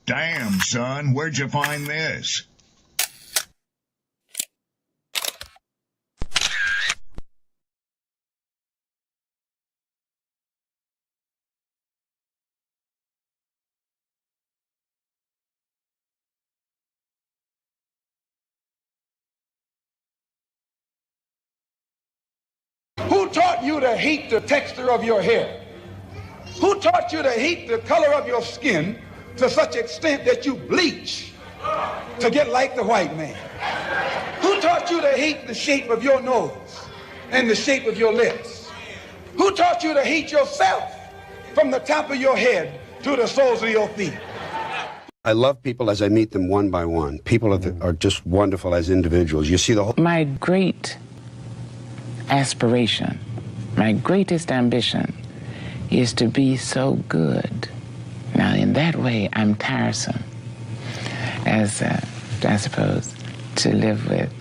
Damn, son, where'd you find this? Who taught you to hate the texture of your hair? Who taught you to hate the color of your skin to such extent that you bleach to get like the white man? Who taught you to hate the shape of your nose and the shape of your lips? Who taught you to hate yourself from the top of your head to the soles of your feet? I love people as I meet them one by one. People are just wonderful as individuals. You see the whole... My great aspiration, my greatest ambition is to be so good. Now, in that way, I'm tiresome, as I suppose, to live with,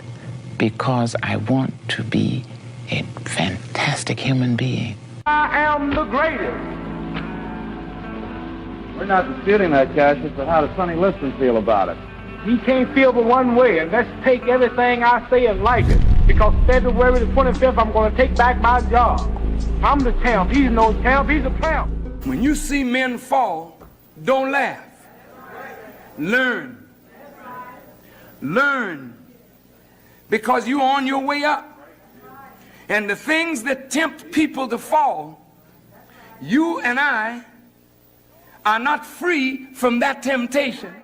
because I want to be a fantastic human being. I am the greatest. We're not disputing that, Cassius, but how does Sonny Liston feel about it? He can't feel but one way, and let's take everything I say and like it. Because February the 25th, I'm going to take back my job. I'm the champ. He's no champ. He's a tramp. When you see men fall, don't laugh. Learn. Learn. Because you're on your way up. And the things that tempt people to fall, you and I are not free from that temptation.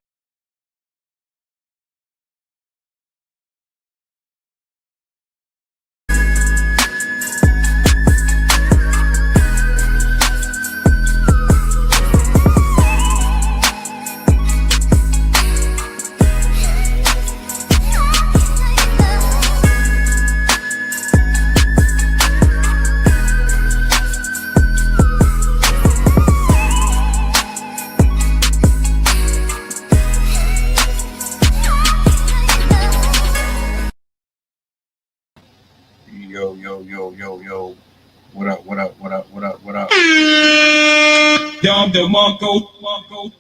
Yo. What up? Dom DeMarco.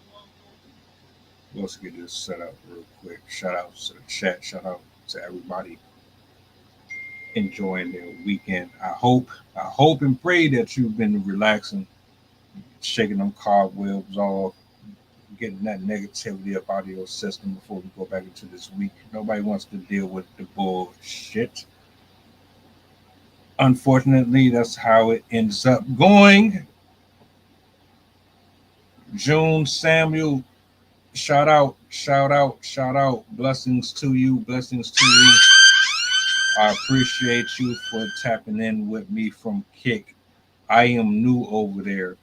Let's get this set up real quick. Shout out to the chat. Shout out to everybody enjoying their weekend. I hope and pray that you've been relaxing, shaking them cobwebs off, getting that negativity up out of your system before we go back into this week. Nobody wants to deal with the bullshit. Unfortunately, that's how it ends up going. June Samuel, shout out. Blessings to you. I appreciate you for tapping in with me from Kick. I am new over there.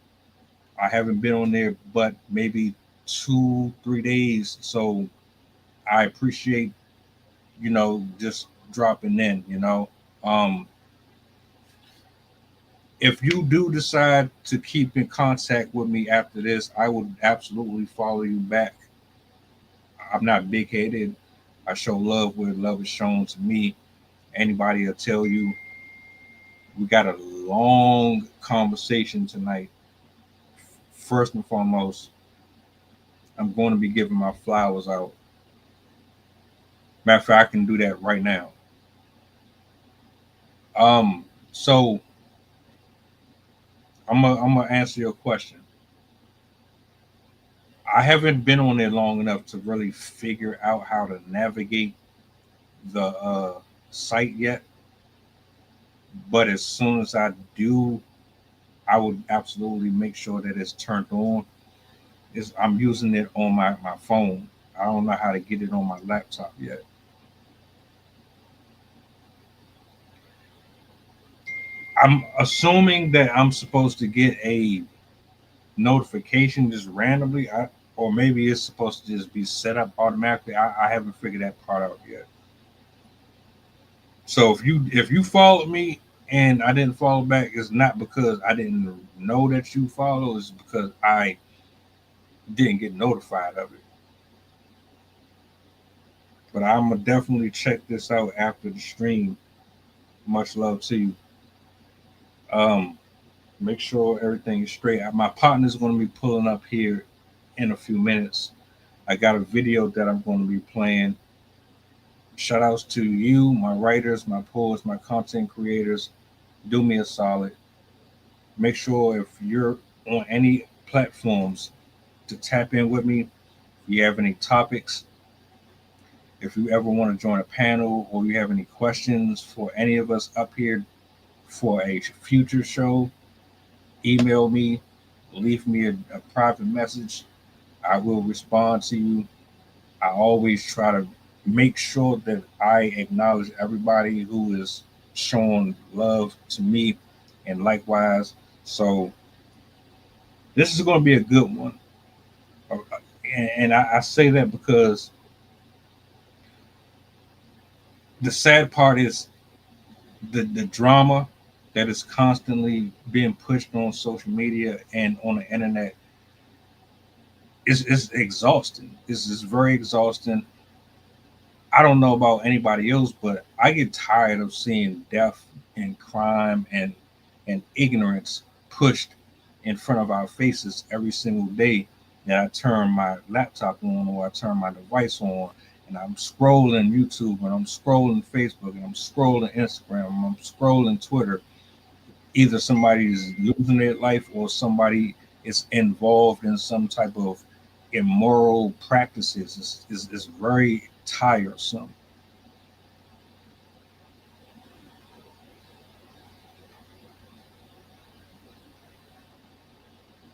I haven't been on there but maybe 2-3 days. So I appreciate, just dropping in, If you do decide to keep in contact with me after this, I would absolutely follow you back. I'm not big-headed. I show love where love is shown to me. Anybody will tell you we got a long conversation tonight. First and foremost, I'm going to be giving my flowers out. Matter of fact, I can do that right now. So I'm gonna answer your question. I haven't been on there long enough to really figure out how to navigate the site yet. But as soon as I do, I would absolutely make sure that it's turned on. I'm using it on my phone. I don't know how to get it on my laptop yet. I'm assuming that I'm supposed to get a notification just randomly, or maybe it's supposed to just be set up automatically. I haven't figured that part out yet. So if you followed me and I didn't follow back, it's not because I didn't know that you follow, it's because I didn't get notified of it. But I'm gonna definitely check this out after the stream. Much love to you. Make sure everything is straight. My partner's going to be pulling up here in a few minutes. I got a video that I'm going to be playing. Shout outs to you, my writers, my poets, my content creators. Do me a solid. Make sure if you're on any platforms to tap in with me. If you have any topics, if you ever want to join a panel or you have any questions for any of us up here for a future show, email me, leave me a private message. I will respond to you. I always try to make sure that I acknowledge everybody who is showing love to me and likewise. So this is going to be a good one. And I say that because the sad part is the drama that is constantly being pushed on social media and on the internet is exhausting. It's very exhausting. I don't know about anybody else, but I get tired of seeing death and crime and ignorance pushed in front of our faces every single day that I turn my laptop on or I turn my device on and I'm scrolling YouTube and I'm scrolling Facebook and I'm scrolling Instagram and I'm scrolling Twitter. Either somebody is losing their life or somebody is involved in some type of immoral practices. Is very tiresome.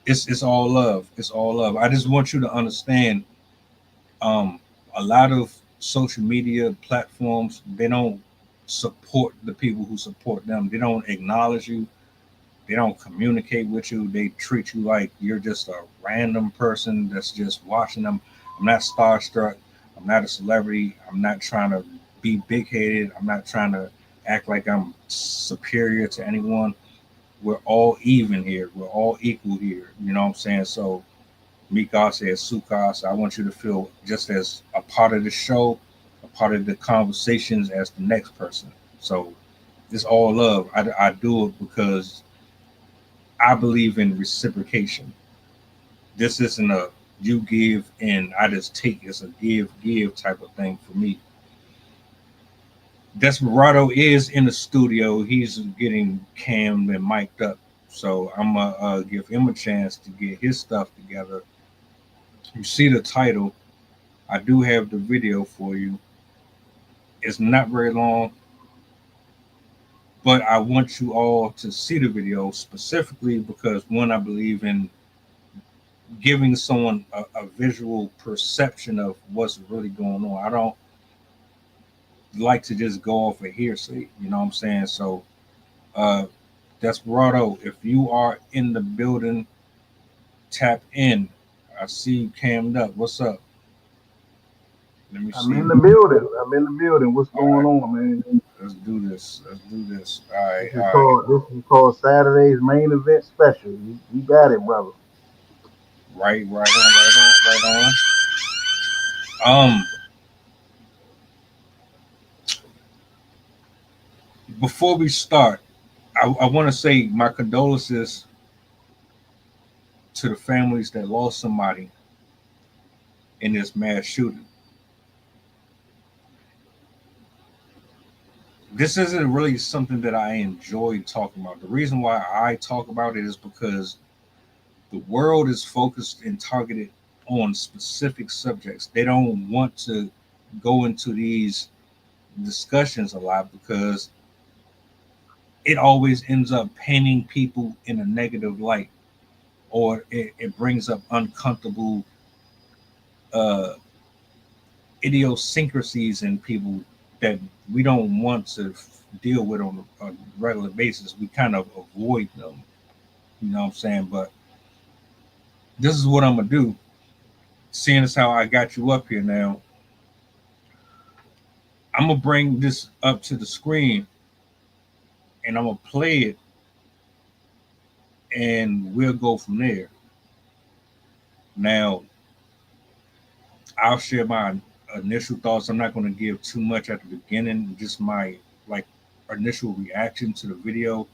It's all love. It's all love. I just want you to understand. A lot of social media platforms, they don't support the people who support them. They don't acknowledge you. They don't communicate with you. They treat you like you're just a random person that's just watching them. I'm not starstruck. I'm not a celebrity. I'm not trying to be big headed. I'm not trying to act like I'm superior to anyone. We're all even here. We're all equal here. You know what I'm saying? So Mikas as Sukas, I want you to feel just as a part of the show, a part of the conversations as the next person. So it's all love. I do it because I believe in reciprocation. This isn't a you give and I just take. It's a give type of thing for me. Desperado is in the studio. He's getting cammed and mic'd up. So I'm gonna give him a chance to get his stuff together. You see the title. I do have the video for you. It's not very long, but I want you all to see the video specifically because one, I believe in giving someone a visual perception of what's really going on. I don't like to just go off a hearsay, you know what I'm saying? So, Desperado, if you are in the building, tap in. I see you cammed up. What's up? Let me I'm see. in the building. I'm in the building. What's All going right, on, man? let's do this. Let's do this. All right, This is all right. called Saturday's main event special. You got it, brother. Right on. Before we start, I want to say my condolences to the families that lost somebody in this mass shooting. This isn't really something that I enjoy talking about. The reason why I talk about it is because the world is focused and targeted on specific subjects. They don't want to go into these discussions a lot because it always ends up painting people in a negative light or it brings up uncomfortable uh, idiosyncrasies in people that we don't want to deal with on a regular basis. We kind of avoid them, you know what I'm saying? But this is what I'm gonna do. Seeing as how I got you up here now, I'm gonna bring this up to the screen and I'm gonna play it and we'll go from there. Now, I'll share my initial thoughts. I'm not going to give too much at the beginning, just my like initial reaction to the video.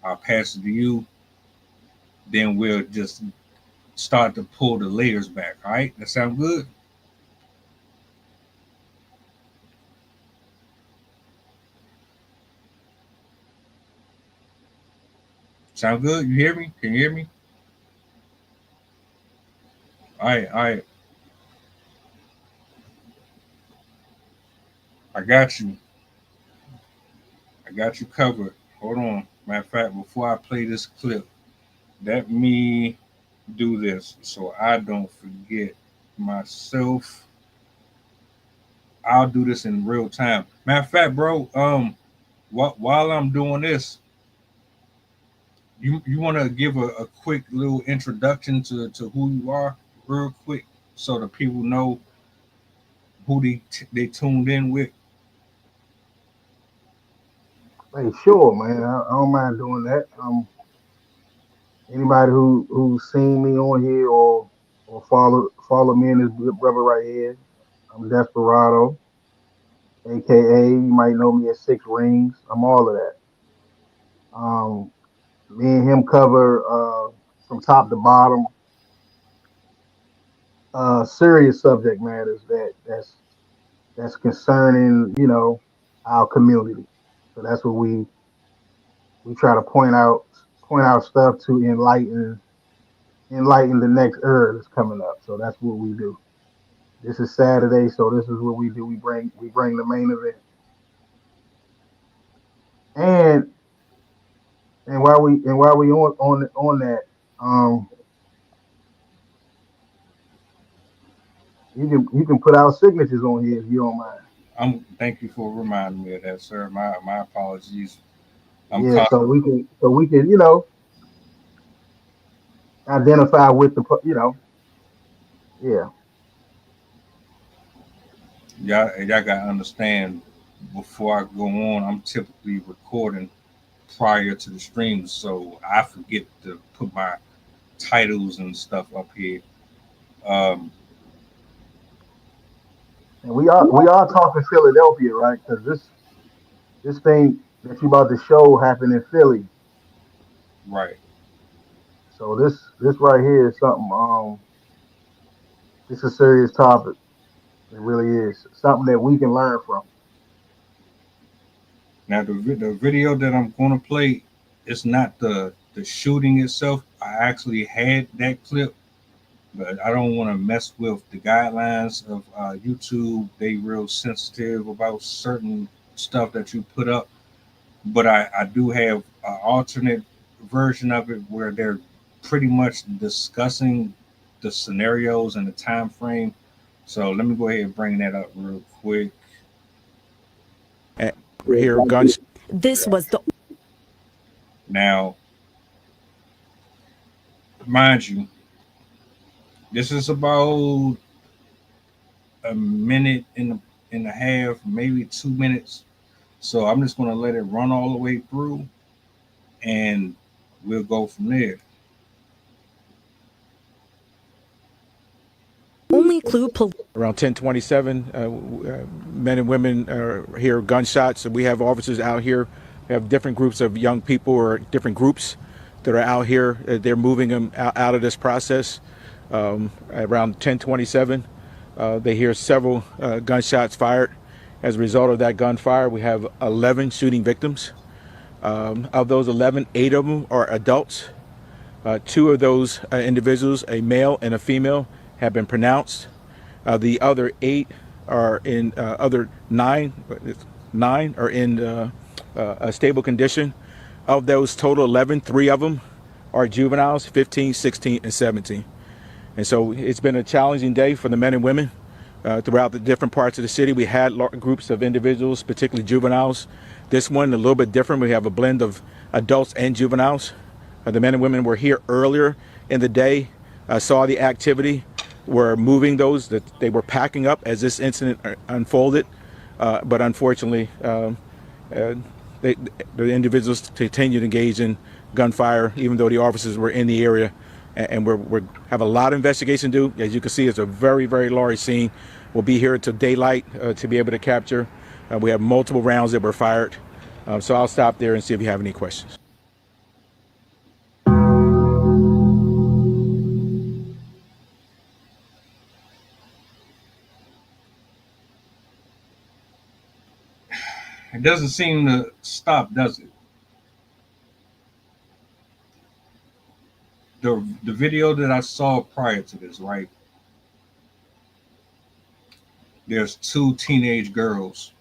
I'll pass it to you. Then we'll just start to pull the layers back. All right, that sound good? Sound good? You hear me? Can you hear me? All right, all right. I got you. I got you covered. Hold on. Matter of fact, before I play this clip, let me do this so I don't forget myself. I'll do this in real time. Matter of fact, bro, while I'm doing this, you want to give a quick little introduction to who you are, real quick, so the people know who they tuned in with. Hey, sure, man. I don't mind doing that. Anybody who's seen me on here or follow me and this good brother right here. I'm Desperado, aka you might know me as Six Rings. I'm all of that. Um, Me and him cover from top to bottom serious subject matters that's concerning, our community. So that's what we try to point out stuff to enlighten the next era that's coming up. So that's what we do. This is Saturday, so this is what we do. We bring the main event. And while we on that, um, you can put our signatures on here if you don't mind. Thank you for reminding me of that, sir. My apologies. I'm Yeah, con- so we can identify with yeah. y'all gotta understand. Before I go on, I'm typically recording prior to the stream, so I forget to put my titles and stuff up here. Um, And we are talking Philadelphia, right? Because this thing that you about to show happened in Philly. right So this right here is something. It's a serious topic. It really is something that we can learn from. now, the video that I'm gonna play, it's not the shooting itself. I actually had that clip, but I don't want to mess with the guidelines of YouTube. They real sensitive about certain stuff that you put up. But I do have an alternate version of it where they're pretty much discussing the scenarios and the time frame. So let me go ahead and bring that up real quick. Here, guns. This was the Now, mind you, this is about a minute and a half, maybe 2 minutes. So I'm just gonna let it run all the way through, and we'll go from there. only clue Around 10:27, men and women hear gunshots. We have officers out here. We have different groups of young people or different groups that are out here. They're moving them out of this process. Around 10:27, they hear several gunshots fired. As a result of that gunfire, we have 11 shooting victims. Of those 11, 8 of them are adults. Two of those individuals, a male and a female, have been pronounced. The other 8 are in other 9 are in a stable condition. Of those total 11, 3 of them are juveniles, 15, 16, and 17. And so it's been a challenging day for the men and women throughout the different parts of the city. We had groups of individuals, particularly juveniles. This one a little bit different. We have a blend of adults and juveniles. The men and women were here earlier in the day, saw the activity, were moving those that they were packing up as this incident unfolded. But unfortunately, the individuals continued to engage in gunfire, even though the officers were in the area. And we have a lot of investigation to do. As you can see, it's a very, very large scene. We'll be here until daylight to be able to capture. We have multiple rounds that were fired. So I'll stop there and see if you have any questions. It doesn't seem to stop, does it? the video that I saw prior to this, right? There's two teenage girls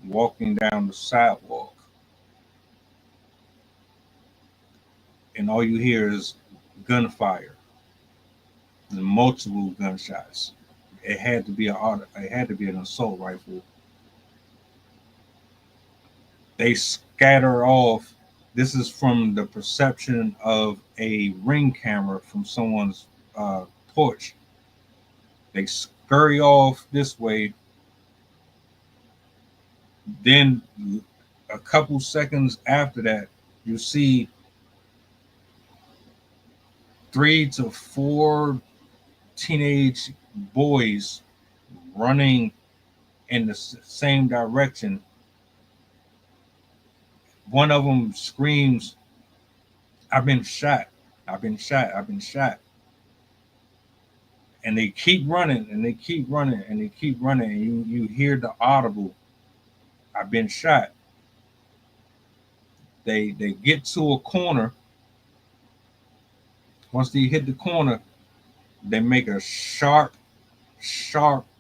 walking down the sidewalk, and all you hear is gunfire and multiple gunshots. It had to be an assault rifle. They scatter off. This is from the perception of a ring camera from someone's porch. They scurry off this way. Then a couple seconds after that, you see 3 to 4 teenage boys running in the same direction. One of them screams, "I've been shot. I've been shot. I've been shot." And they keep running and they keep running and they keep running. And you hear the audible, "I've been shot." They get to a corner. Once they hit the corner, they make a sharp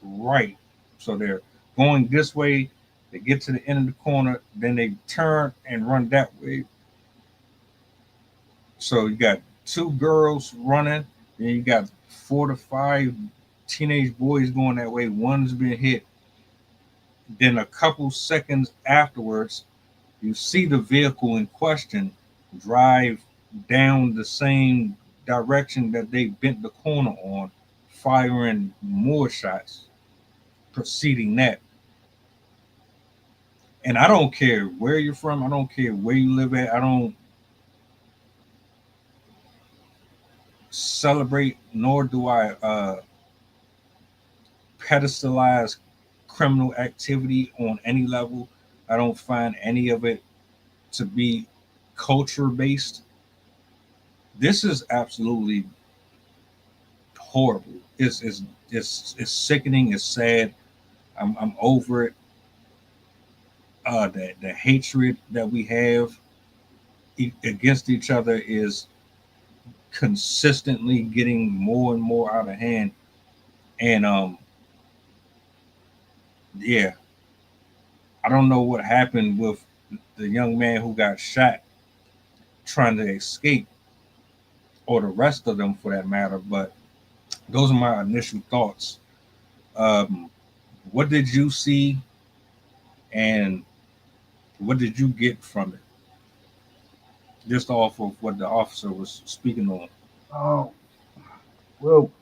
right. So they're going this way. They get to the end of the corner, then they turn and run that way. So you got 2 girls running, then you got 4 to 5 teenage boys going that way. One's been hit. Then a couple seconds afterwards, you see the vehicle in question drive down the same direction that they bent the corner on, firing more shots preceding that. And I don't care where you're from. I don't care where you live at. I don't celebrate, nor do I pedestalize criminal activity on any level. I don't find any of it to be culture based. This is absolutely horrible. It's sickening. It's sad. I'm over it. The hatred that we have against each other is consistently getting more and more out of hand. And yeah, I don't know what happened with the young man who got shot trying to escape, or the rest of them for that matter, but those are my initial thoughts. What did you see and what did you get from it? Just off of what the officer was speaking on. Well,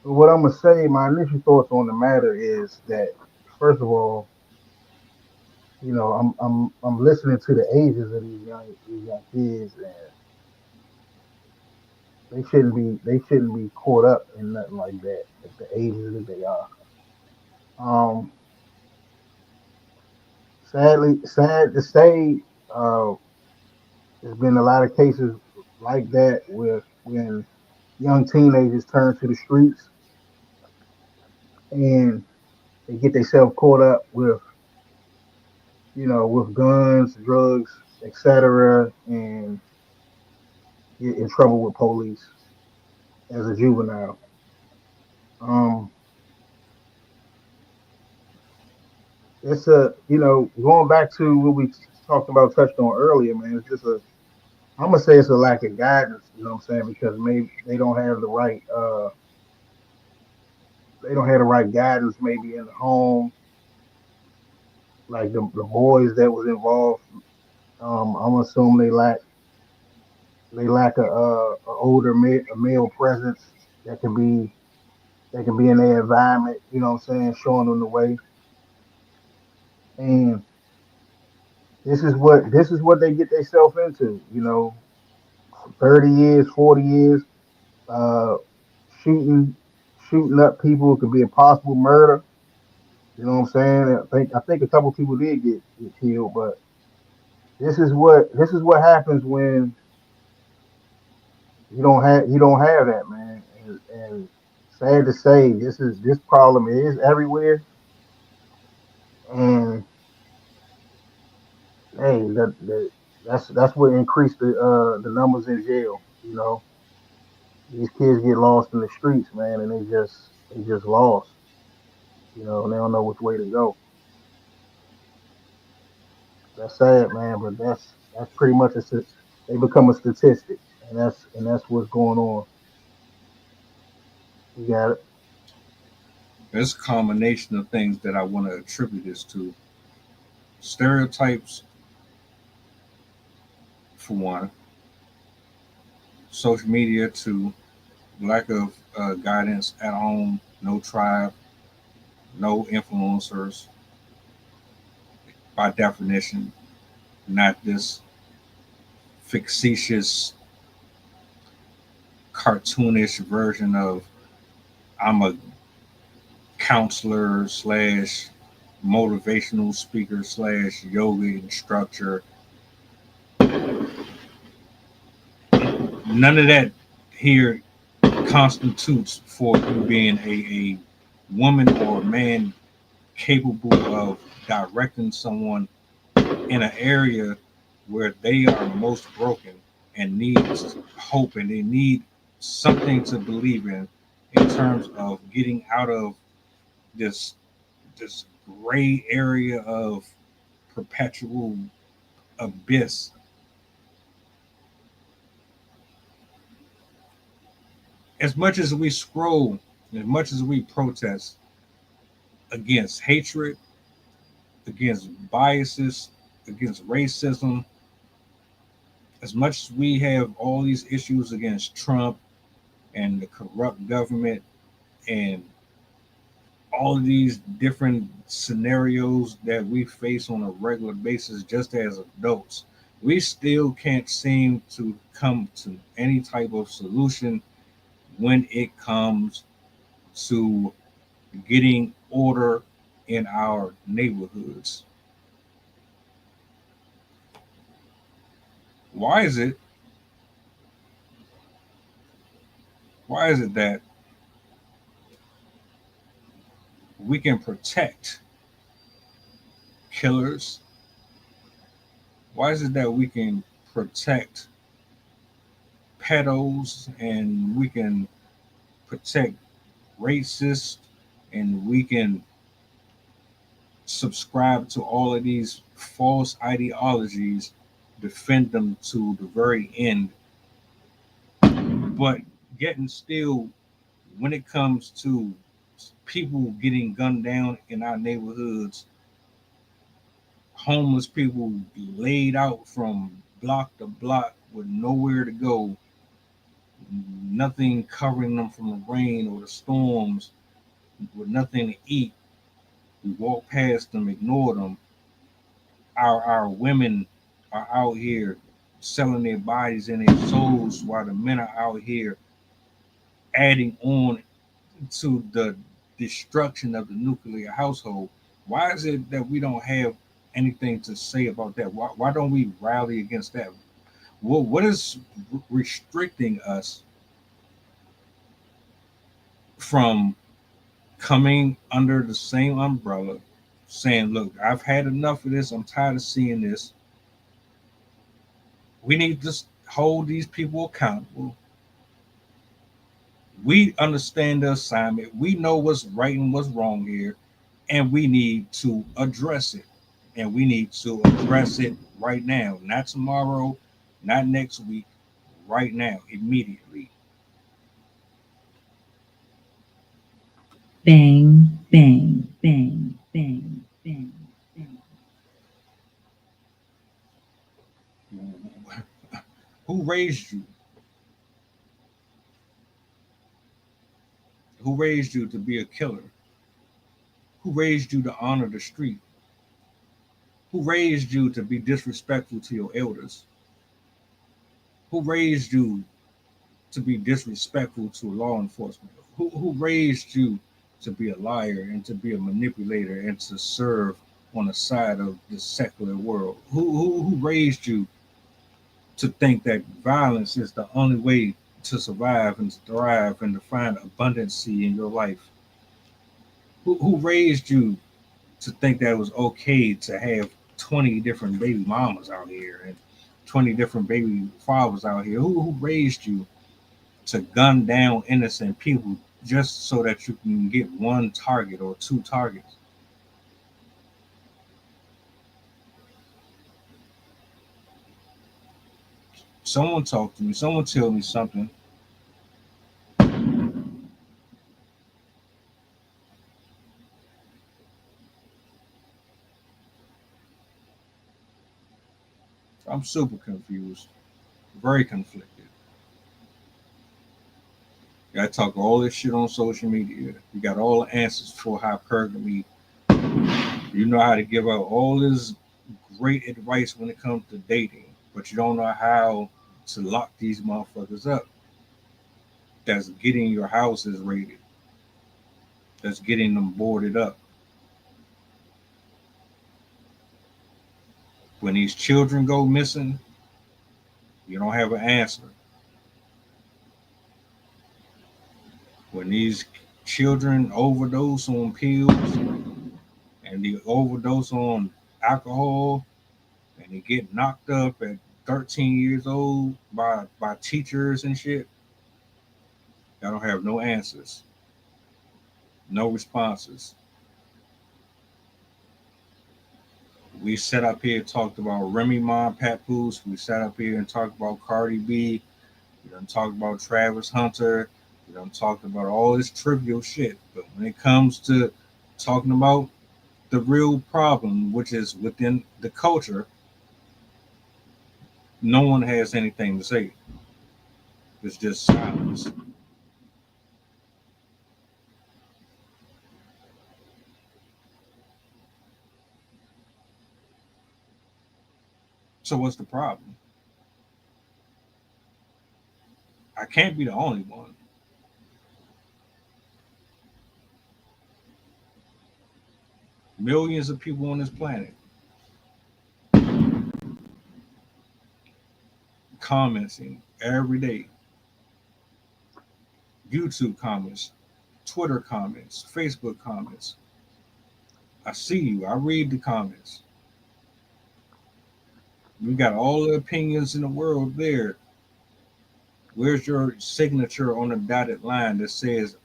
what I'm gonna say, my initial thoughts on the matter is that, first of all, I'm listening to the ages of these young kids, and they shouldn't be caught up in nothing like that at the ages that they are. Um, sad to say, there's been a lot of cases like that with when young teenagers turn to the streets and they get themselves caught up with guns, drugs, etc., and get in trouble with police as a juvenile. Um, it's going back to what we talked about, touched on earlier, man. It's just I'm gonna say it's a lack of guidance. You know what I'm saying? Because maybe they don't have the right guidance, maybe in the home, like the boys that was involved. I'm assuming they lack a older a male presence that can be in their environment. You know what I'm saying? Showing them the way. And this is what they get themselves into. 30 years, 40 years, uh, shooting shooting up people. It could be a possible murder. You know what I'm saying? I think a couple people did get killed, but this is what happens when you don't have that, man. And sad to say, this problem is everywhere. And hey, That's what increased the numbers in jail. You know, these kids get lost in the streets, man, and they just lost. You know, and they don't know which way to go. That's sad, man, but that's pretty much they become a statistic, and that's what's going on. You got it. There's a combination of things that I want to attribute this to. Stereotypes, for one, social media, two, lack of guidance at home, no tribe, no influencers, by definition, not this fictitious, cartoonish version of I'm a counselor slash motivational speaker slash yoga instructor. None of that here constitutes for you being a woman or a man capable of directing someone in an area where they are most broken and need hope, and they need something to believe in terms of getting out of this gray area of perpetual abyss. As much as we scroll, as much as we protest against hatred, against biases, against racism, as much as we have all these issues against Trump and the corrupt government and all of these different scenarios that we face on a regular basis just as adults, we still can't seem to come to any type of solution when it comes to getting order in our neighborhoods. Why is it? Why is it that we can protect killers? Why is it that we can protect pedos and we can protect racists and we can subscribe to all of these false ideologies, defend them to the very end, but getting still when it comes to people getting gunned down in our neighborhoods, homeless people laid out from block to block with nowhere to go, nothing covering them from the rain or the storms, with nothing to eat. We walk past them, ignore them. Our women are out here selling their bodies and their souls while the men are out here adding on to the destruction of the nuclear household. Why is it that we don't have anything to say about that? Why don't we rally against that? Well, what is restricting us from coming under the same umbrella, saying, look, I've had enough of this. I'm tired of seeing this. We need to hold these people accountable. We understand the assignment. We know what's right and what's wrong here, and we need to address it. And we need to address it right now, not tomorrow, not next week, right now, immediately. Bang, bang, bang, bang, bang, bang. Who raised you? Who raised you to be a killer? Who raised you to honor the street? Who raised you to be disrespectful to your elders? Who raised you to be disrespectful to law enforcement? Who raised you to be a liar and to be a manipulator and to serve on the side of the secular world? Who raised you to think that violence is the only way to survive and to thrive and to find abundancy in your life? Who raised you to think that it was okay to have 20 different baby mamas out here and 20 different baby fathers out here. Who raised you to gun down innocent people just so that you can get one target or two targets? Someone talk to me. Someone tell me something. I'm super confused, very conflicted. I talk all this shit on social media. You got all the answers for hypergamy. You know how to give out all this great advice when it comes to dating, but you don't know how to lock these motherfuckers up. That's getting your houses raided. That's getting them boarded up. When these children go missing, you don't have an answer. When these children overdose on pills and they overdose on alcohol and they get knocked up at 13 years old by teachers and shit, I don't have no answers, no responses. We sat up here and talked about Remy Ma, Papoose. We sat up here and talked about Cardi B. We done talked about Travis Hunter. We done talked about all this trivial shit. But when it comes to talking about the real problem, which is within the culture, no one has anything to say. It's just silence. So what's the problem? I can't be the only one. Millions of people on this planet commenting every day. YouTube comments, Twitter comments, Facebook comments. I see you. I read the comments. You got all the opinions in the world there. Where's your signature on the dotted line that says,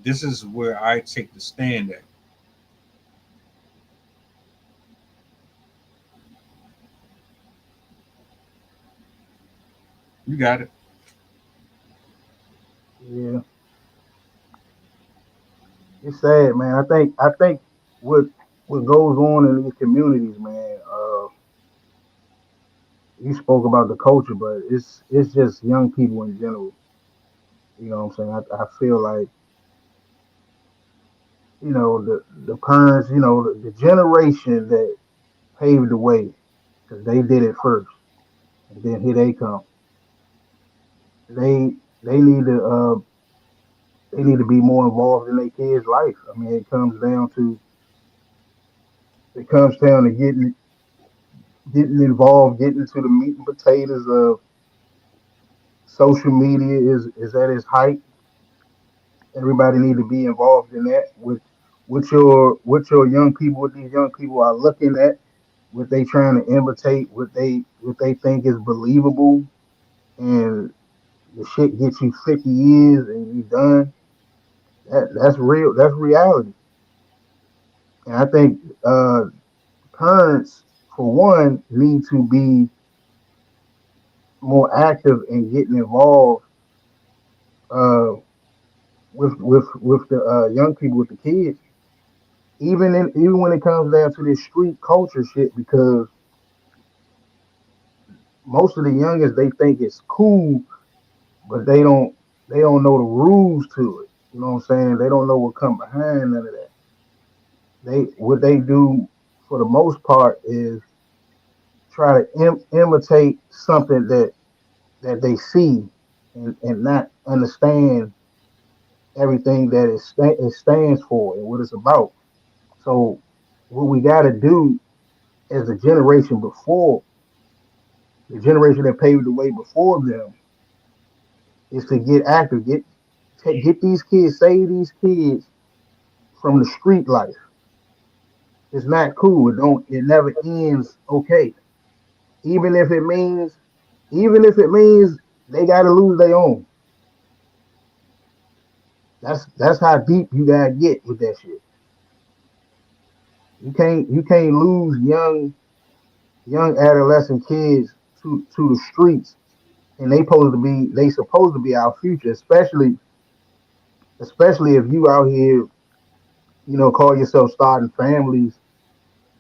this is where I take the stand at? You got it. Yeah, it's sad, man. I think what goes on in these communities, man. You spoke about the culture, but it's just young people in general. You know what I'm saying? I feel like the parents, the generation that paved the way because they did it first, and then here they come. They need to be more involved in their kids' life. I mean, it comes down to getting involved, getting to the meat and potatoes of social media is at its height. Everybody need to be involved in that with what your young people, what these young people are looking at, what they trying to imitate, what they think is believable, and the shit gets you 50 years and you done. That's real. That's reality. And I think parents, for one, need to be more active in getting involved uh, with the young people, with the kids, even when it comes down to this street culture shit, because most of the youngest they think it's cool, but they don't know the rules to it. You know what I'm saying? They don't know what come behind none of that. What they do for the most part is try to imitate something that they see and not understand everything that it stands for and what it's about. So what we got to do as the generation before, the generation that paved the way before them, is to get active, get these kids, save these kids from the street life. It's not cool. It never ends okay. even if it means, even if it means they got to lose their own. That's how deep you gotta get with that shit. You can't lose young adolescent kids to the streets, and they supposed to be our future, especially if you out here, call yourself starting families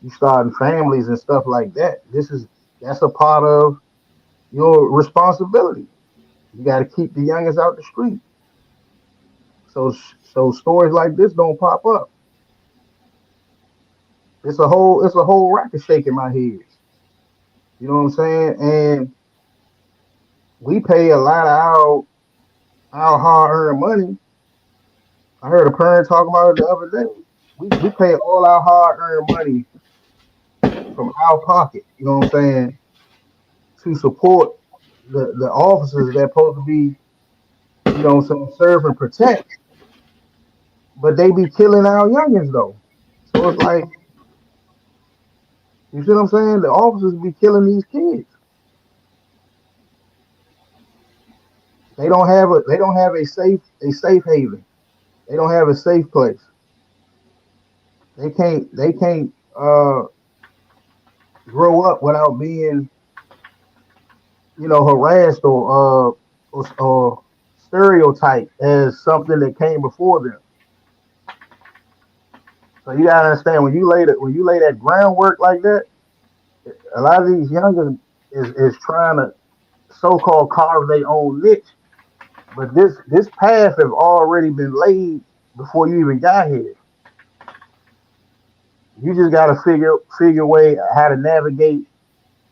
and stuff like that. That's a part of your responsibility. You got to keep the youngest out the street. So stories like this don't pop up. It's a whole racket shaking my head. You know what I'm saying? And we pay a lot of our hard earned money. I heard a parent talk about it the other day. We pay all our hard earned money from our pocket. You know what I'm saying? To support the officers that supposed to be, serve and protect, but they be killing our youngins though. So it's like, you see what I'm saying? The officers be killing these kids. They don't have a safe haven. They don't have a safe place. They can't grow up without being, harassed or stereotyped as something that came before them. So you gotta understand, when you lay that groundwork like that, a lot of these youngers is trying to so-called carve their own niche. But this path have already been laid before you even got here. You just gotta figure a way how to navigate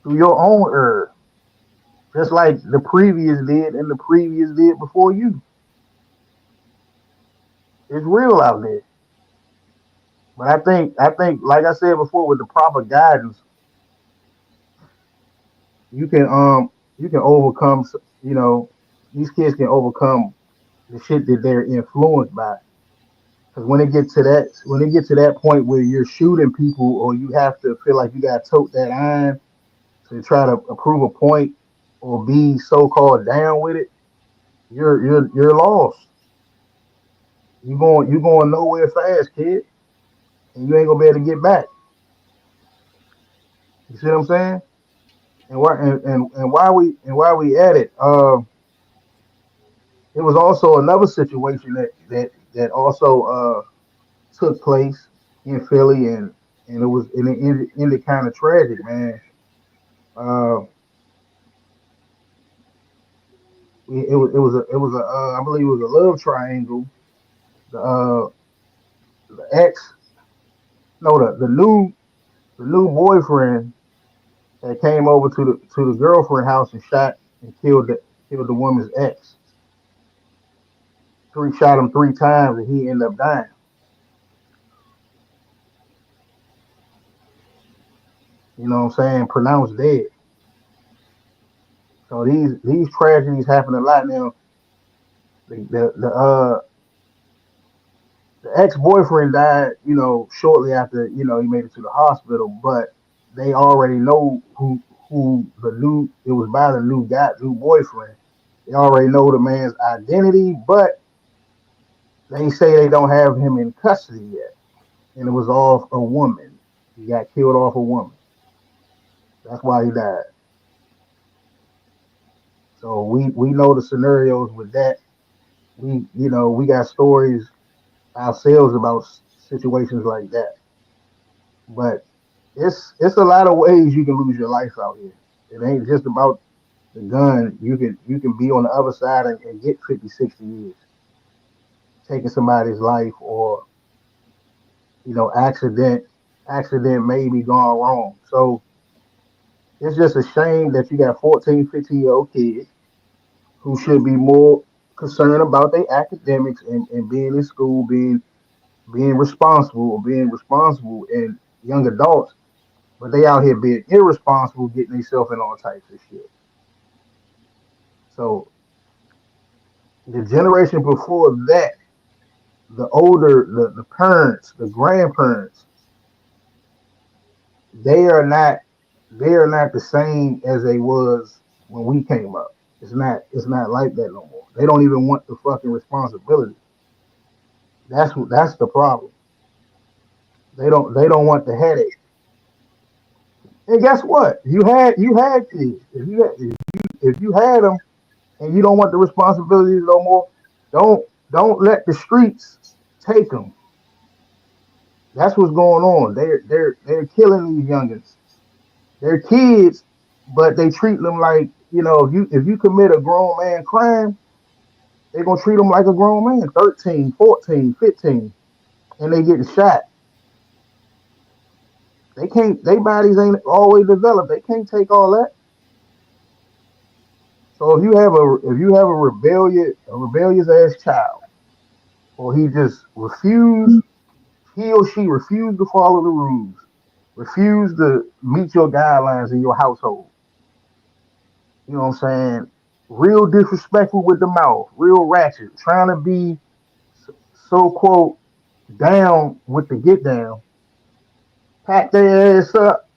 through your own earth, just like the previous did and the previous did before you. It's real out there. But I think, like I said before, with the proper guidance, you can overcome. You know, these kids can overcome the shit that they're influenced by. Because when it gets to that point where you're shooting people, or you have to feel like you got to tote that iron to try to prove a point or be so-called down with it, you're lost. You going nowhere fast, kid, and you ain't gonna be able to get back. You see what I'm saying? And why we at it? It was also another situation that also took place in Philly, and it ended kind of tragic, man. Uh, it was a I believe it was a love triangle. The the ex no the new boyfriend that came over to the girlfriend house and killed the woman's ex. Shot him 3 times, and he ended up dying. You know what I'm saying? Pronounced dead. So these tragedies happen a lot now. The ex boyfriend died, shortly after, he made it to the hospital. But they already know who the new it was by the new boyfriend. They already know the man's identity, but they say they don't have him in custody yet, and it was off a woman. He got killed off a woman. That's why he died. So we know the scenarios with that. We got stories ourselves about situations like that. But it's a lot of ways you can lose your life out here. It ain't just about the gun. You can be on the other side and get 50, 60 years taking somebody's life, or accident maybe gone wrong. So it's just a shame that you got 14, 15-year-old kids who should be more concerned about their academics and being in school, being responsible, or being responsible, and young adults, but they out here being irresponsible, getting themselves in all types of shit. So the generation before that, the parents, the grandparents, they are not they're not the same as they was when we came up. It's not like that no more. They don't even want the fucking responsibility. That's the problem. They don't want the headache. And guess what? You had kids. If you had them and you don't want the responsibilities no more, don't let the streets take them. That's what's going on. They're killing these youngins. They're kids, but they treat them like, if you commit a grown man crime, they're gonna treat them like a grown man, 13, 14, 15, and they get shot. They can't. Their bodies ain't always developed. They can't take all that. So if you have a rebellious ass child, or he or she refused to follow the rules, refused to meet your guidelines in your household. You know what I'm saying? Real disrespectful with the mouth, real ratchet, trying to be so quote down with the get down. Pack their ass up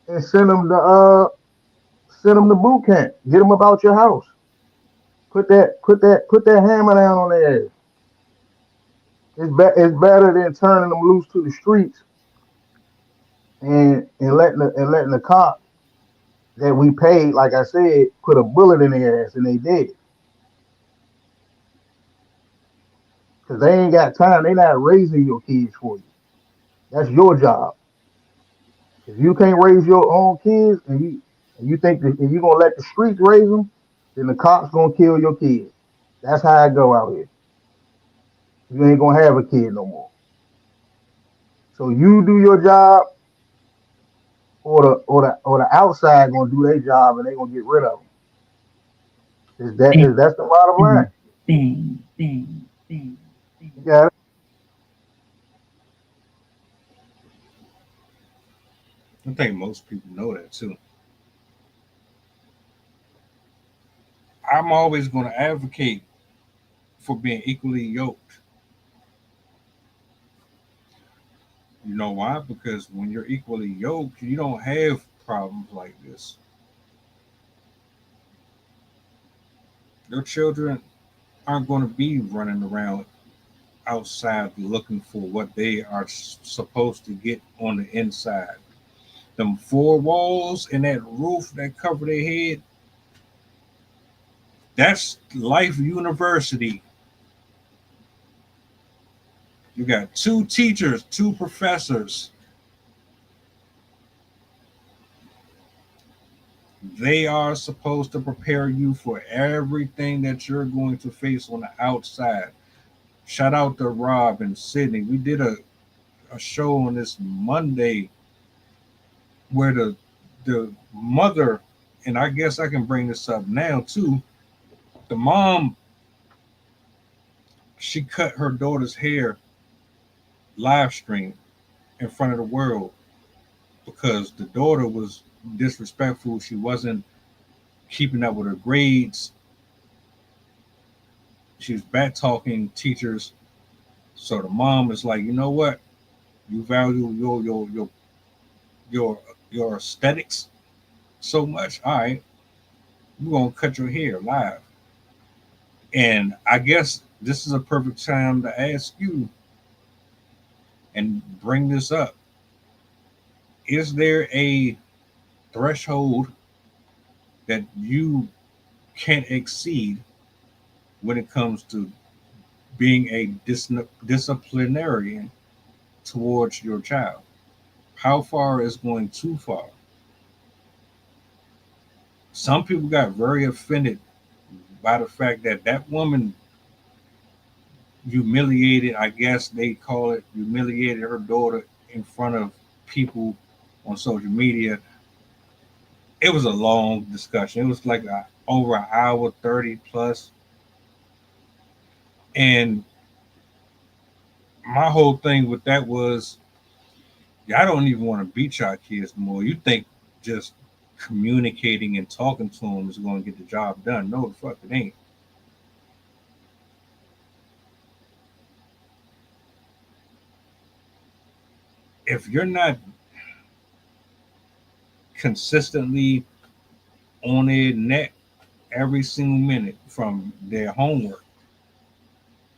and send them to boot camp. Get them about your house. Put that hammer down on their ass. It's better than turning them loose to the streets and letting the cop that we paid, like I said, put a bullet in their ass and they did. Because they ain't got time. They not raising your kids for you. That's your job. If you can't raise your own kids and you think that if you're gonna let the streets raise them, then the cops gonna kill your kids. That's how I go out here. You ain't gonna have a kid no more. So you do your job, or the outside gonna do their job, and they gonna get rid of them. That's the bottom line. Bang, bang, bang, bang, You bang. got it. I think most people know that too. I'm always going to advocate for being equally yoked. You know why? Because when you're equally yoked, you don't have problems like this. Your children aren't going to be running around outside looking for what they are supposed to get on the inside. Them four walls and that roof that cover their head, that's life university. You got two teachers, two professors. They are supposed to prepare you for everything that you're going to face on the outside. Shout out to Rob and Sydney. We did a show on this Monday where the mother, and I guess I can bring this up now too. The mom, she cut her daughter's hair live stream in front of the world because the daughter was disrespectful. She wasn't keeping up with her grades. She was bad talking teachers. So the mom is like, you know what? You value your your aesthetics so much. All right, we're gonna cut your hair live. And I guess this is a perfect time to ask you and bring this up. Is there a threshold that you can't exceed when it comes to being a disciplinarian towards your child? How far is going too far? Some people got very offended by the fact that that woman humiliated, I guess they call it, humiliated her daughter in front of people on social media. It was a long discussion. It was like over an hour, 30 plus. And my whole thing with that was, y'all don't even want to beat y'all kids more. You think just communicating and talking to them is going to get the job done. No, the fuck it ain't. If you're not consistently on their neck every single minute, from their homework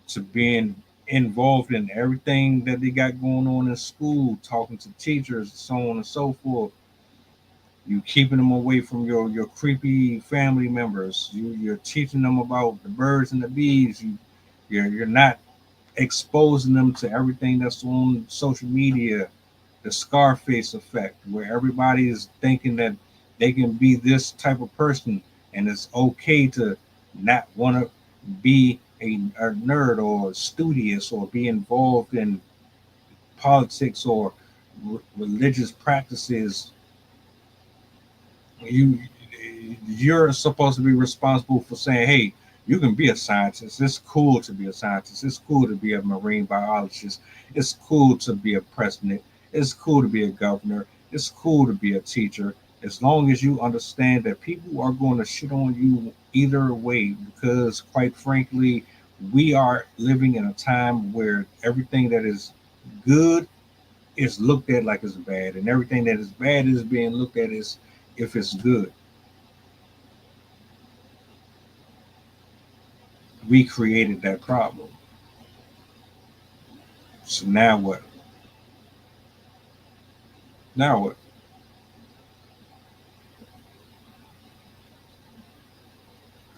to being involved in everything that they got going on in school, talking to teachers, so on and so forth. You keeping them away from your creepy family members. You're teaching them about the birds and the bees. You're not exposing them to everything that's on social media, the Scarface effect, where everybody is thinking that they can be this type of person, and it's okay to not want to be a nerd or studious or be involved in politics or religious practices. You're supposed to be responsible for saying, hey, you can be a scientist. It's cool to be a scientist. It's cool to be a marine biologist. It's cool to be a president. It's cool to be a governor. It's cool to be a teacher, as long as you understand that people are going to shit on you either way, because quite frankly, we are living in a time where everything that is good is looked at like it's bad, and everything that is bad is being looked at as if it's good. We created that problem. So now what? Now what?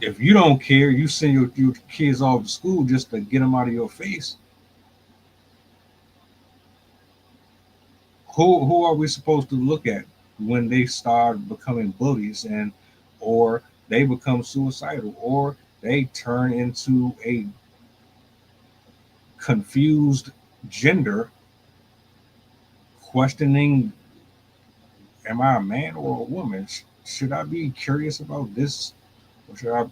If you don't care, you send your kids off to school just to get them out of your face. Who are we supposed to look at when they start becoming bullies, and or they become suicidal, or they turn into a confused gender, questioning, am I a man or a woman? Should I be curious about this, or should I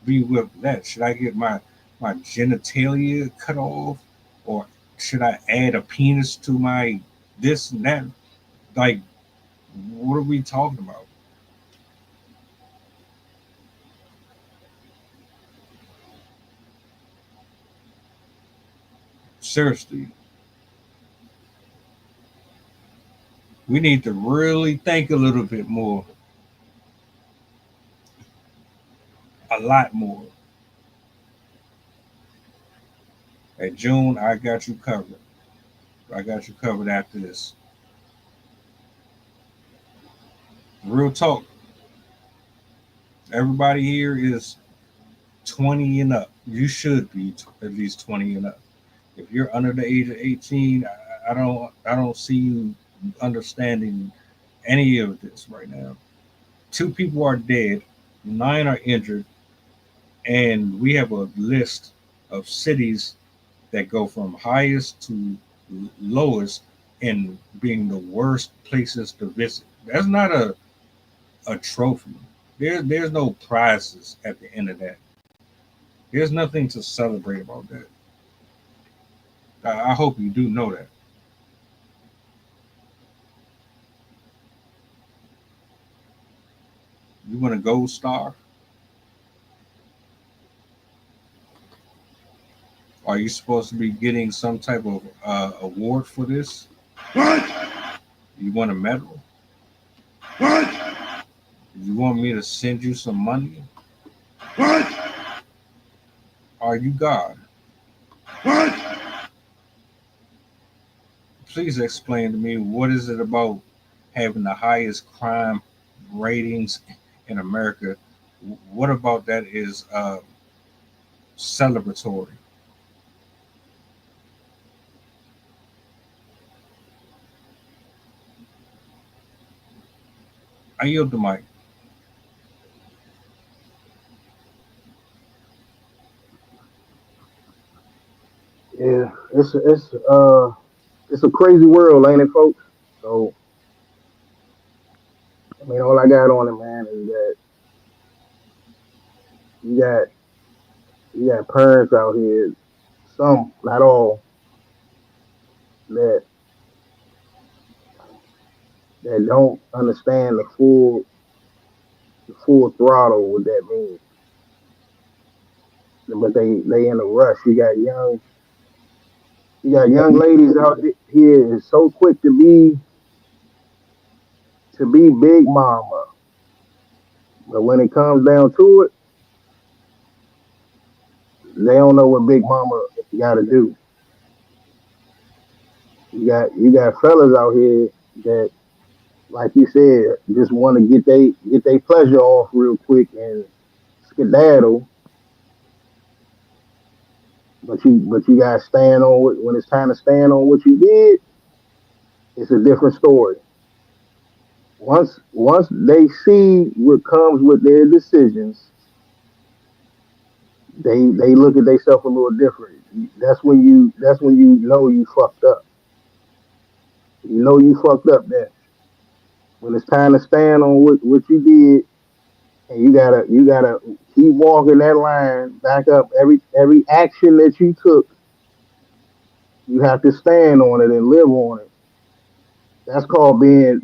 be with that? Should I get my genitalia cut off, or should I add a penis to my this and that? Like, what are we talking about? Seriously, we need to really think a little bit more, a lot more. Hey, June, I got you covered. I got you covered after this. Real talk. Everybody here is 20 and up. You should be at least 20 and up. If you're under the age of 18, I don't see you understanding any of this right now. 2 people are dead, 9 are injured, and we have a list of cities that go from highest to lowest in being the worst places to visit. That's not a trophy. There's no prizes at the end of that. There's nothing to celebrate about that. I hope you do know that. You want a gold star? Are you supposed to be getting some type of award for this? What? You want a medal? What? You want me to send you some money? What? Are you God? What? Please explain to me, what is it about having the highest crime ratings in America? What about that is celebratory? I yield the mic. Yeah, it's a crazy world, ain't it, folks? So I mean, all I got on it, man, is that you got you got parents out here, some, not all, that that don't understand the full throttle what that means. But they in a rush. You got young ladies out here is so quick to be Big Mama. But when it comes down to it, they don't know what Big Mama got to do. You got fellas out here that, like you said, just want to get they pleasure off real quick and skedaddle. But you gotta stand on what when it's time to stand on what you did. It's a different story. Once they see what comes with their decisions, they look at themselves a little different. That's when you know you fucked up. You know you fucked up then. When it's time to stand on what you did, and you gotta keep walking that line back up. Every action that you took, you have to stand on it and live on it. That's called being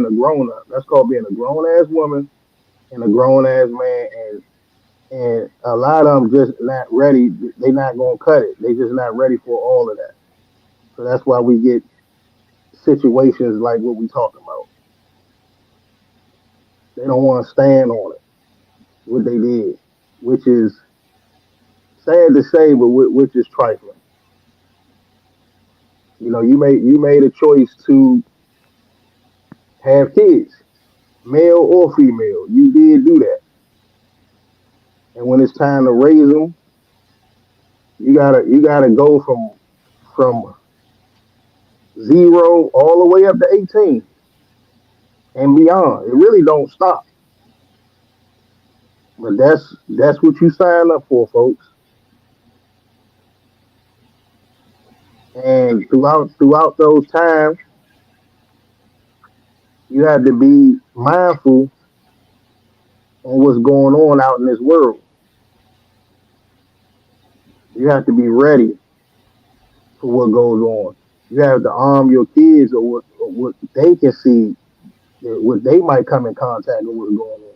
a grown up. That's called being a grown ass woman and a grown ass man. And a lot of them just not ready. They not gonna cut it. They just not ready for all of that. So that's why we get situations like what we talking about. They don't want to stand on it. What they did, which is sad to say, but which is trifling. You made a choice to have kids, male or female. You did do that, and when it's time to raise them, you gotta go from zero all the way up to 18 and beyond. It really don't stop. But that's what you sign up for, folks. And throughout those times, you have to be mindful on what's going on out in this world. You have to be ready for what goes on. You have to arm your kids or what they can see, what they might come in contact with what's going on.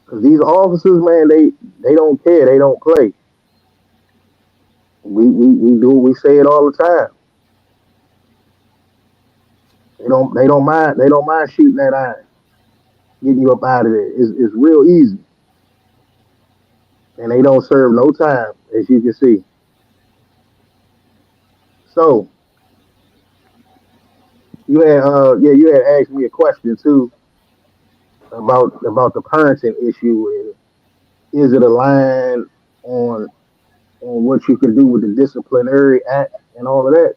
Because these officers, man, they don't care. They don't play. We do. We say it all the time. They don't mind. They don't mind shooting that iron, getting you up out of there. It's real easy, and they don't serve no time, as you can see. So you had asked me a question too about the parenting issue and is it a line on what you can do with the disciplinary act and all of that.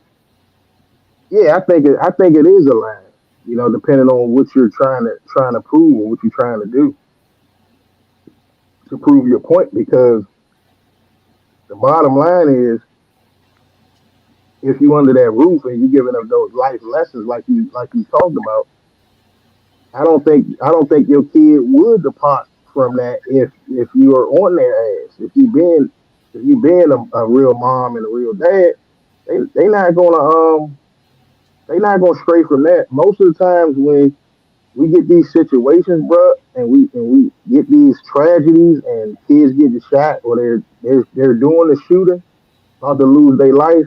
Yeah, I think it is a line. Depending on what you're trying to prove or what you're trying to do to prove your point. Because the bottom line is, if you under that roof and you giving them those life lessons like you talked about, I don't think your kid would depart from that if you are on their ass. If you being a real mom and a real dad, they not gonna stray from that. Most of the times when we get these situations, bro, and we get these tragedies and kids getting shot or they're doing the shooting, about to lose their life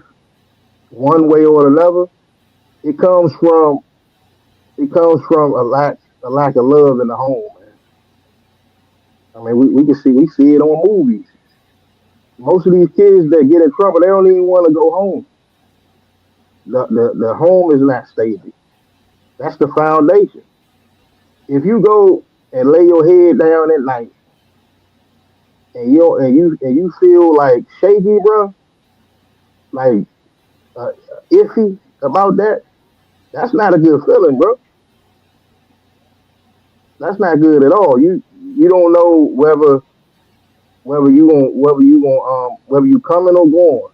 one way or another. It comes from a lack of love in the home, man. I mean, we see it on movies. Most of these kids that get in trouble, they don't even want to go home. The home is not stable. That's the foundation. If you go and lay your head down at night and you feel like shaky, bro, like uh, iffy about that, that's not a good feeling, bro. That's not good at all. You don't know whether you coming or going.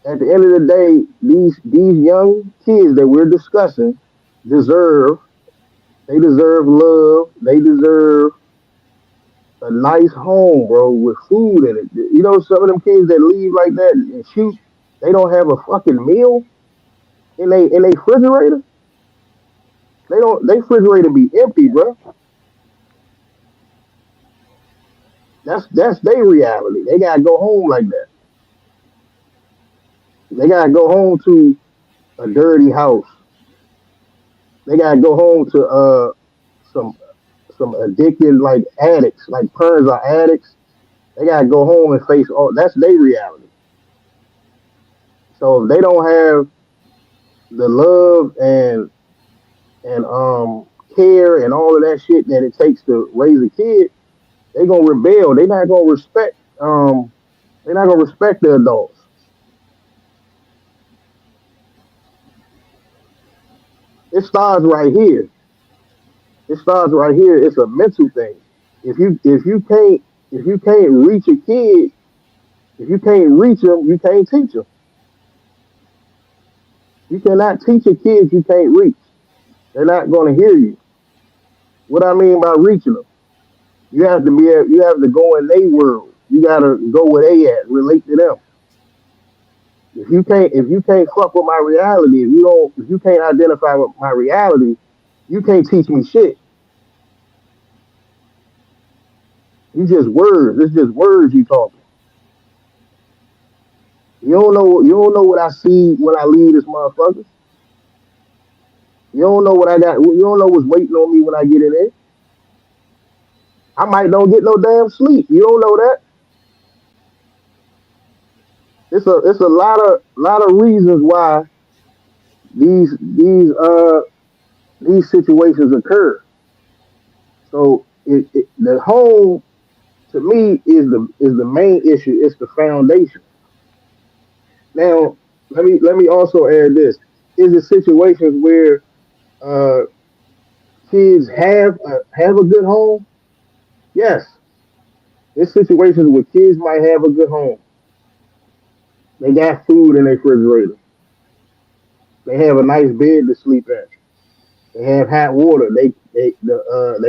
At the end of the day, these young kids that we're discussing deserve they deserve love. They deserve a nice home, bro, with food in it. Some of them kids that leave like that and shoot, they don't have a fucking meal in they refrigerator. They refrigerator be empty, bro. That's their reality. They gotta go home like that. They gotta go home to a dirty house They gotta go home to some addicted like addicts, like parents are addicts. They gotta go home and face all that's their reality. So if they don't have the love and care and all of that shit that it takes to raise a kid, they gonna rebel. They're not gonna respect the adults. It starts right here. It starts right here. It's a mental thing. If you can't reach a kid, if you can't reach them, you can't teach them. You cannot teach a kid you can't reach. They're not going to hear you. What I mean by reaching them, you have to go in their world. You got to go where they at, relate to them. If you can't fuck with my reality, if you can't identify with my reality, you can't teach me shit. You just words. It's just words you talking. You don't know what I see when I leave this motherfucker. You don't know what I got. You don't know what's waiting on me when I get in there. I might don't get no damn sleep. You don't know that. It's a lot of reasons why these these situations occur. So the home to me is the main issue. It's the foundation. Now let me also add this: is it situations where uh, kids have a good home? Yes, there's situations where kids might have a good home. They got food in their refrigerator. They have a nice bed to sleep in. They have hot water. They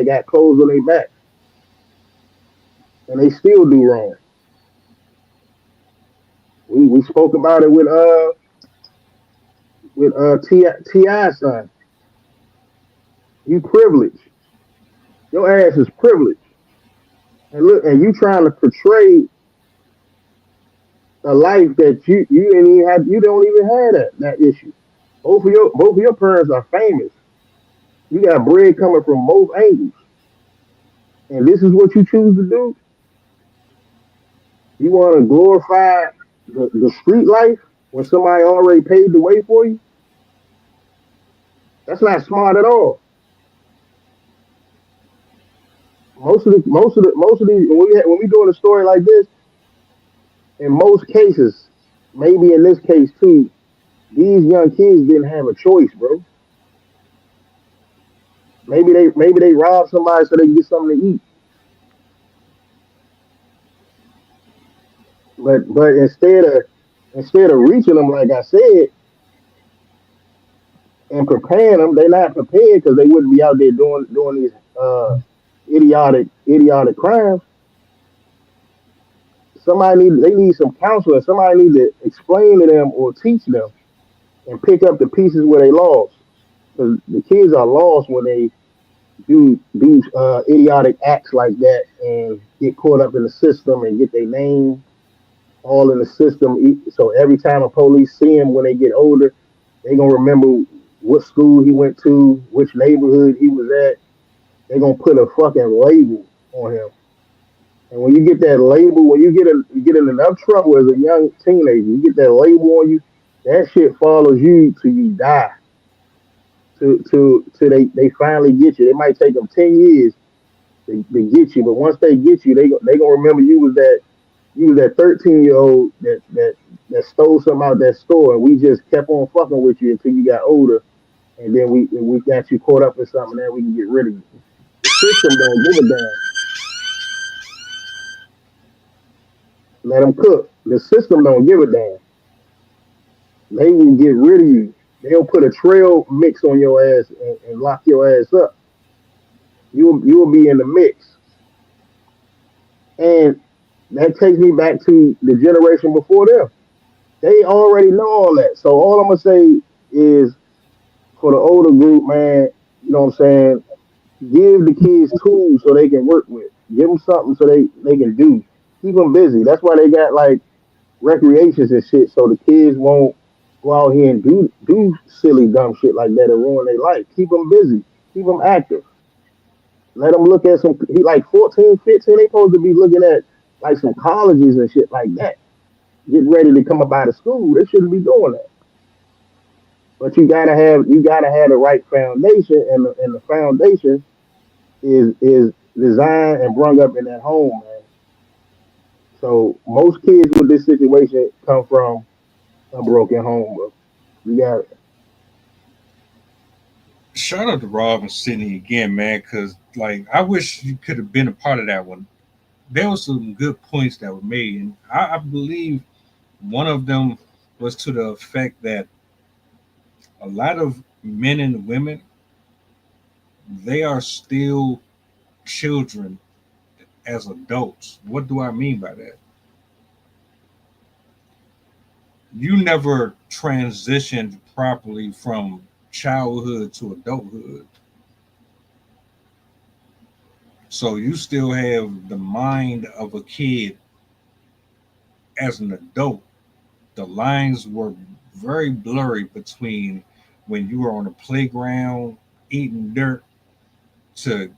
got clothes on their back, and they still do wrong. We spoke about it with Ti son. You privileged. Your ass is privileged, and look, and you trying to portray a life that you didn't even have. You don't even have that issue. Both of your parents are famous. You got bread coming from both angles, and this is what you choose to do. You want to glorify the street life when somebody already paved the way for you? That's not smart at all. Most of these when we doing a story like this, in most cases, maybe in this case too, these young kids didn't have a choice, bro. Maybe they robbed somebody so they can get something to eat. But instead of reaching them, like I said, and preparing them, they're not prepared because they wouldn't be out there doing these idiotic crimes. They need some counseling. Somebody need to explain to them or teach them and pick up the pieces where they lost. Because the kids are lost when they do idiotic acts like that and get caught up in the system and get their name all in the system. So every time a police see him when they get older, they gonna remember what school he went to, which neighborhood he was at. They gonna put a fucking label on him. And when you get that label, when you get in enough trouble as a young teenager, you get that label on you, that shit follows you till you die. Till they finally get you. It might take them 10 years to get you, but once they get you, they gonna remember you was that 13-year-old that stole something out that store, and we just kept on fucking with you until you got older, and then we got you caught up in something, and we can get rid of you. The system don't give a damn. Let them cook. The system don't give a damn. They will get rid of you. They'll put a trail mix on your ass and lock your ass up. You'll be in the mix. And that takes me back to the generation before them. They already know all that. So all I'm gonna say is for the older group, man, you know what I'm saying, give the kids tools so they can work with. Give them something so they can do. Keep them busy. That's why they got like recreations and shit, so the kids won't go out here and do silly dumb shit like that and ruin their life. Keep them busy. Keep them active. Let them look at some. He like 14, 15. They supposed to be looking at like some colleges and shit like that. Getting ready to come up out of school. They shouldn't be doing that. But you gotta have the right foundation, and the foundation is designed and brought up in that home, man. So most kids with this situation come from a broken home, bro. You got it. Shout out to Rob and Sydney again, man, because like I wish you could have been a part of that one. There were some good points that were made, and I believe one of them was to the effect that a lot of men and women, they are still children as adults. What do I mean by that? You never transitioned properly from childhood to adulthood. So you still have the mind of a kid as an adult. The lines were very blurry between when you were on the playground eating dirt to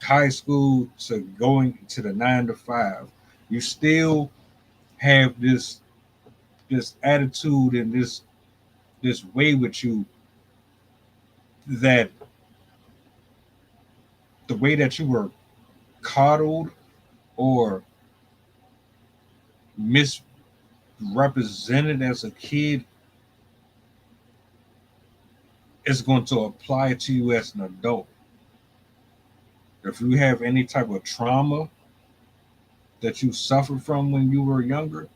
high school to going to the 9 to 5. You still have this attitude and this way with you that the way that you were coddled or misrepresented as a kid is going to apply to you as an adult. If you have any type of trauma that you suffered from when you were younger,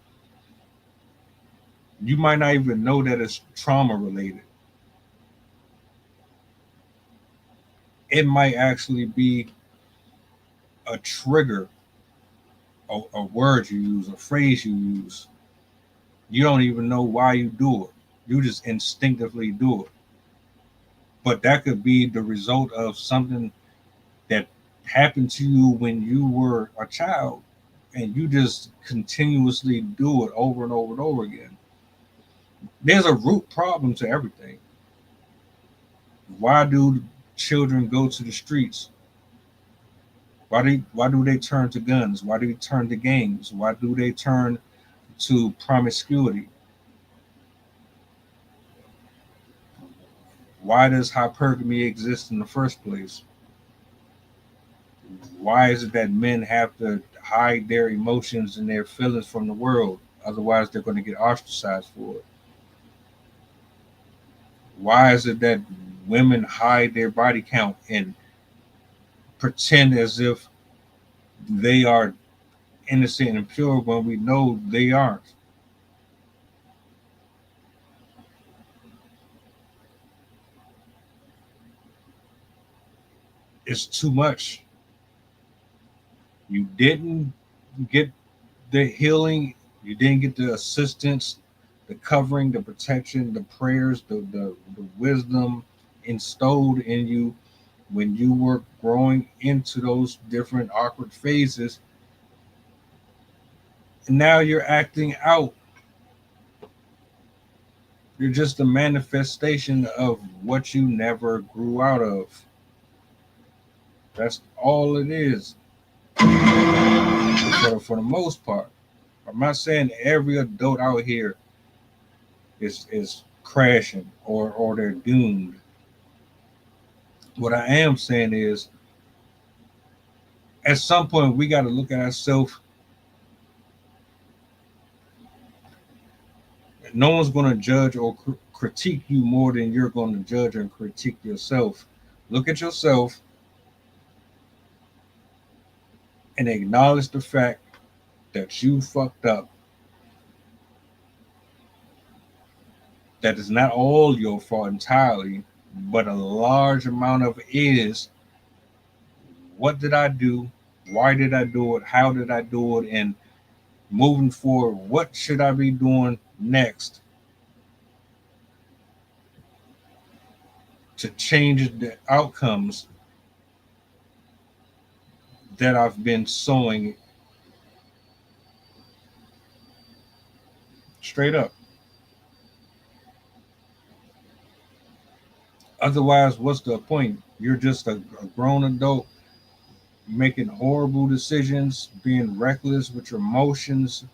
you might not even know that it's trauma related. It might actually be a trigger, a word you use, a phrase you use. You don't even know why you do it. You just instinctively do it. But that could be the result of something that happened to you when you were a child and you just continuously do it over and over and over again. There's a root problem to everything. Why do children go to the streets? Why do they turn to guns? Why do they turn to games? Why do they turn to promiscuity? Why does hypergamy exist in the first place? Why is it that men have to hide their emotions and their feelings from the world? Otherwise, they're going to get ostracized for it. Why is it that women hide their body count and pretend as if they are innocent and pure when we know they aren't? It's too much. You didn't get the healing, you didn't get the assistance, the covering, the protection, the prayers, the wisdom installed in you when you were growing into those different awkward phases. And now you're acting out. You're just a manifestation of what you never grew out of. That's all it is. For the most part. I'm not saying every adult out here is crashing or they're doomed. What I am saying is at some point we got to look at ourselves. No one's going to judge or critique you more than you're going to judge and critique yourself. Look at yourself and acknowledge the fact that you fucked up. That is not all your fault entirely, but a large amount of it is. What did I do? Why did I do it? How did I do it? And moving forward, what should I be doing next to change the outcomes that I've been sowing straight up? Otherwise, what's the point? You're just a grown adult making horrible decisions, being reckless with your emotions.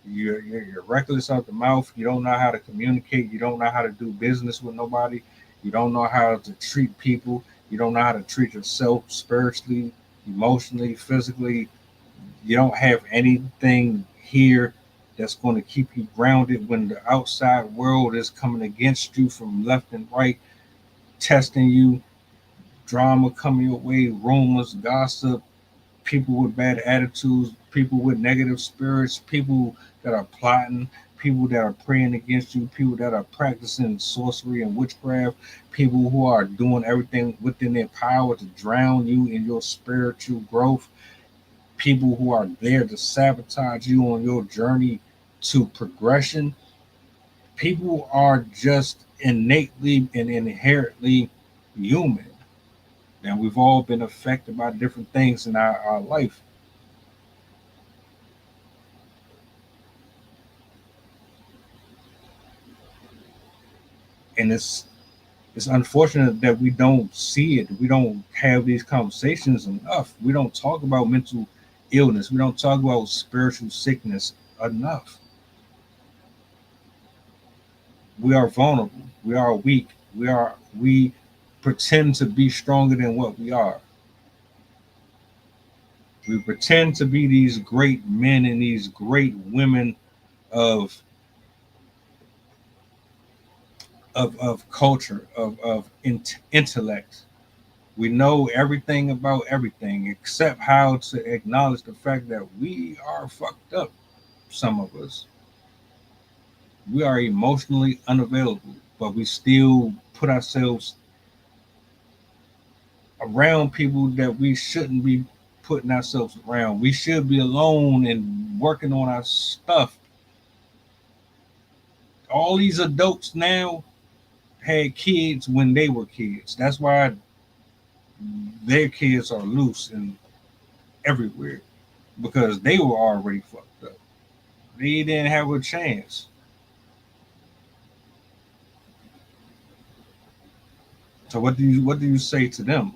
You're reckless out the mouth. You don't know how to communicate. You don't know how to do business with nobody. You don't know how to treat people. You don't know how to treat yourself spiritually, emotionally, physically. You don't have anything here that's going to keep you grounded when the outside world is coming against you from left and right, testing you, drama coming your way, rumors, gossip, people with bad attitudes, people with negative spirits, people that are plotting, people that are praying against you, people that are practicing sorcery and witchcraft, people who are doing everything within their power to drown you in your spiritual growth, people who are there to sabotage you on your journey to progression. People are just innately and inherently human. And we've all been affected by different things in our life. And it's unfortunate that we don't see it. We don't have these conversations enough. We don't talk about mental illness. We don't talk about spiritual sickness enough. We are vulnerable. We are weak. We pretend to be stronger than what we are. We pretend to be these great men and these great women of of culture, of intellect. We know everything about everything except how to acknowledge the fact that we are fucked up. Some of us, we are emotionally unavailable, but we still put ourselves around people that we shouldn't be putting ourselves around. We should be alone and working on our stuff. All these adults now had kids when they were kids. That's why their kids are loose and everywhere because they were already fucked up. They didn't have a chance. So what do you say to them?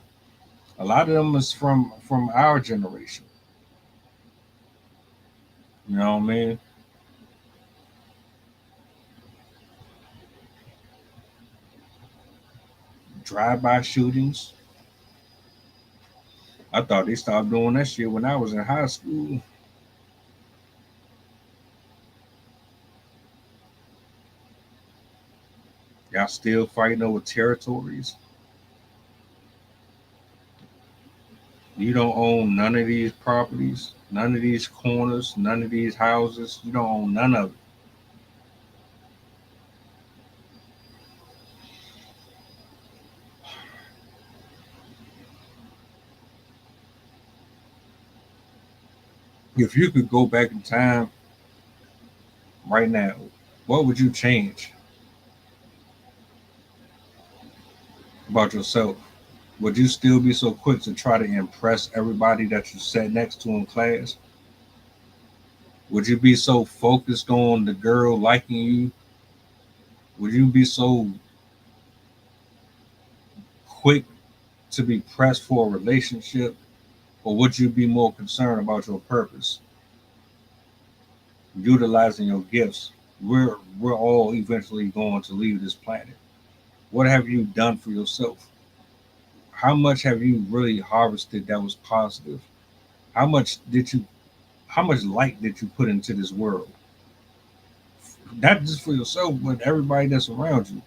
A lot of them is from our generation. You know what I mean? Drive-by shootings. I thought they stopped doing that shit when I was in high school. Y'all still fighting over territories. You don't own none of these properties, none of these corners, none of these houses. You don't own none of it. If you could go back in time right now, what would you change about yourself? Would you still be so quick to try to impress everybody that you sat next to in class? Would you be so focused on the girl liking you? Would you be so quick to be pressed for a relationship? Or would you be more concerned about your purpose, utilizing your gifts? We're all eventually going to leave this planet. What have you done for yourself? How much have you really harvested that was positive? How much did you how much light did you put into this world? Not just for yourself, but everybody that's around you.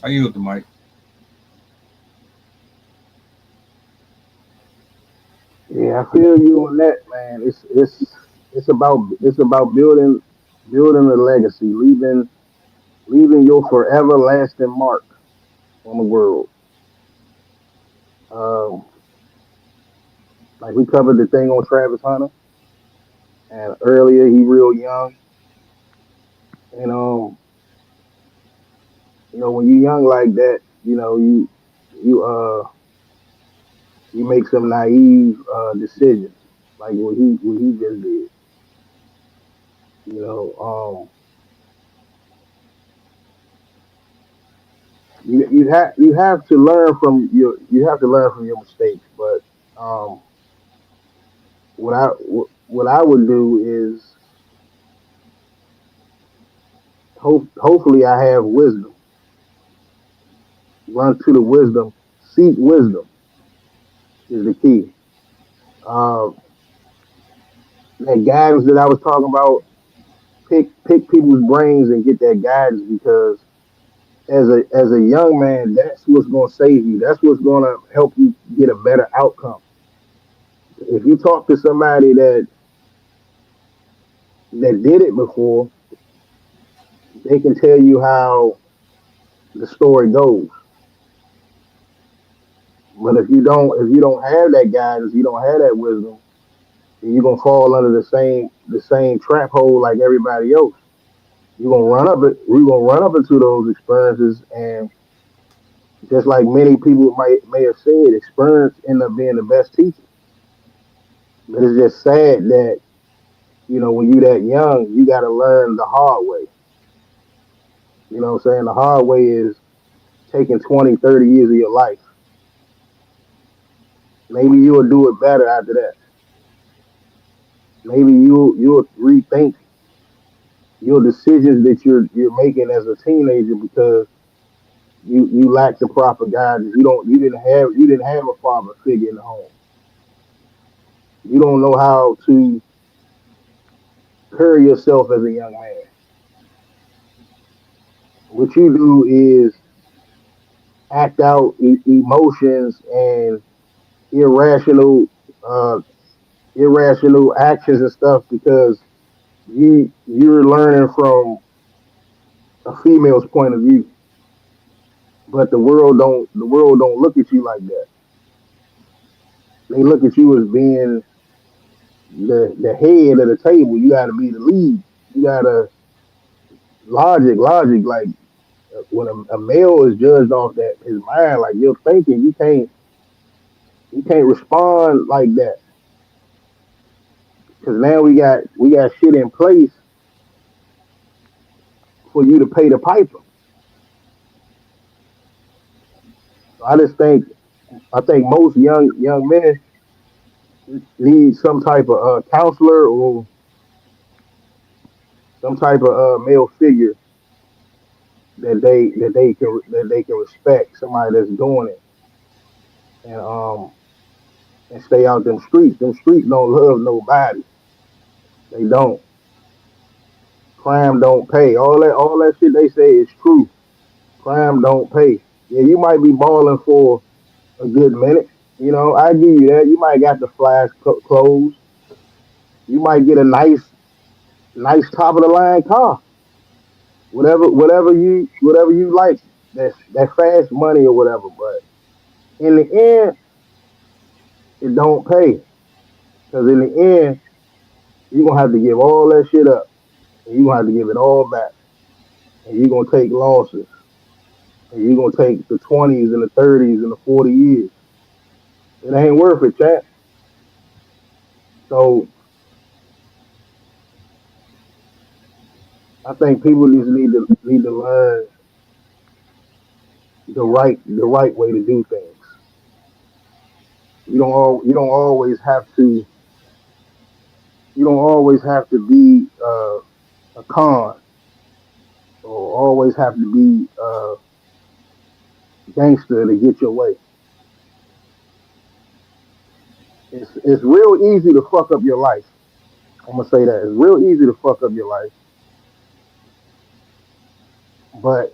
I yield the mic. Yeah, I feel you on that, man. It's about building a legacy, leaving your forever lasting mark on the world. Um, like we covered the thing on Travis Hunter, and earlier he real young, and when you young like that, you you make some naive decisions, like what he just did. You know, you have to learn from your mistakes. But um, what I would do is hopefully I have wisdom. Run to the wisdom. Seek wisdom is the key. Uh, that guidance that I was talking about, pick people's brains and get that guidance because as a young man, that's what's going to save you. That's what's going to help you get a better outcome. If you talk to somebody that did it before, they can tell you how the story goes. But if you don't have that guidance, you don't have that wisdom, then you're gonna fall under the same trap hole like everybody else. We're gonna run up into those experiences, and just like many people may have said, experience end up being the best teacher. But it's just sad that, when you that young, you gotta learn the hard way. You know what I'm saying? The hard way is taking 20, 30 years of your life. Maybe you'll do it better after that. Maybe you'll rethink your decisions that you're making as a teenager because you lack the proper guidance. You didn't have a father figure in the home. You don't know how to carry yourself as a young man. What you do is act out emotions and irrational uh, irrational actions and stuff because you're learning from a female's point of view. But the world don't look at you like that. They look at you as being the head of the table. You got to be the lead. You got to logic. Like when a male is judged off that his mind, like you're thinking, you can't respond like that because now we got shit in place for you to pay the piper. So I think most young men need some type of counselor or some type of male figure that they can respect. Somebody that's doing it and stay out them streets. Them streets don't love nobody. They don't. Crime don't pay. All that shit they say is true. Crime don't pay. Yeah, you might be balling for a good minute. I give you that. You might got the flash clothes. You might get a nice top of the line car. Whatever you like. That fast money or whatever. But in the end, it don't pay. Because in the end, you're gonna have to give all that shit up. And you're gonna have to give it all back. And you're gonna take losses. And you're gonna take the 20s and the 30s and the 40 years. It ain't worth it, chat. So I think people just need to learn the right way to do things. You don't always have to be a con or always have to be gangster to get your way. It's real easy to fuck up your life. I'm gonna say that it's real easy to fuck up your life, but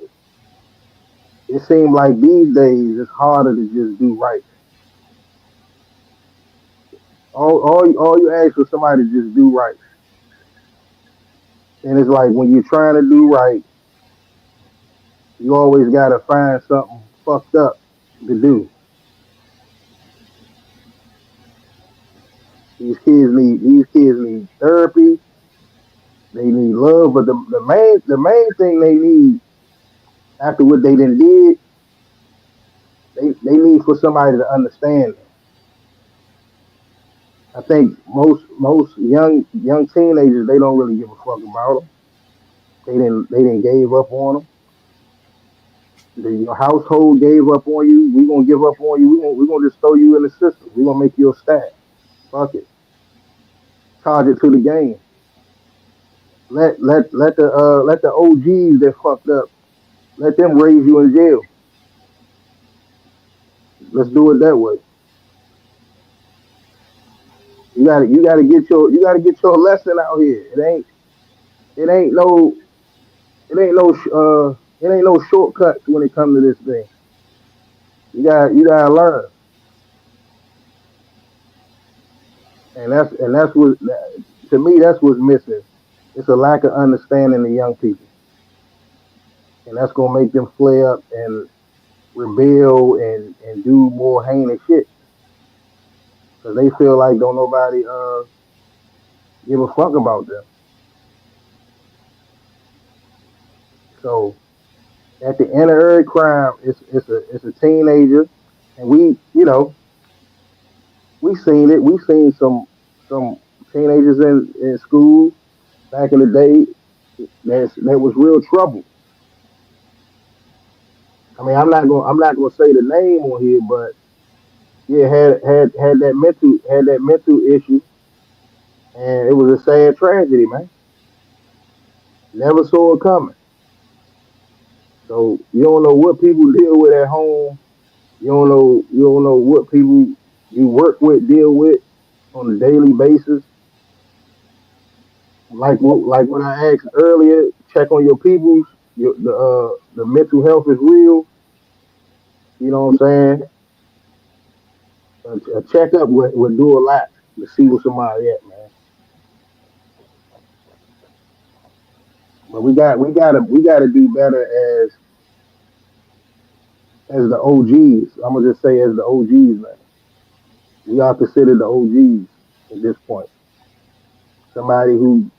it seems like these days it's harder to just do right. All you ask for somebody to just do right, and it's like when you're trying to do right, you always gotta find something fucked up to do. These kids need therapy. They need love, but the main thing they need after what they done did, they need for somebody to understand them. I think most young teenagers they don't really give a fuck about them. They didn't gave up on them. your household gave up on you. We gonna give up on you. We gonna just throw you in the system. We gonna make you a stat. Fuck it. Charge it to the game. Let the OGs that fucked up. Let them raise you in jail. Let's do it that way. You gotta get your lesson out here. It ain't no it ain't no it ain't no shortcuts when it comes to this thing. You gotta learn, and that's what to me that's what's missing. It's a lack of understanding of young people, and that's gonna make them flare up and rebel and do more heinous shit because they feel like don't nobody give a fuck about them. So at the end of every crime, it's a teenager, and we seen it. We seen some teenagers in school back in the day that was real trouble. I mean, I'm not gonna say the name on here, but yeah, had that mental issue, and it was a sad tragedy, man. Never saw it coming. So you don't know what people deal with at home. You don't know what people you work with deal with on a daily basis. Like when I asked earlier, check on your peoples. The mental health is real. You know what I'm saying? A checkup would do a lot to see where somebody at, man. But we gotta do better as the OGs. I'm gonna just say as the OGs, man. We are considered the OGs at this point. Somebody who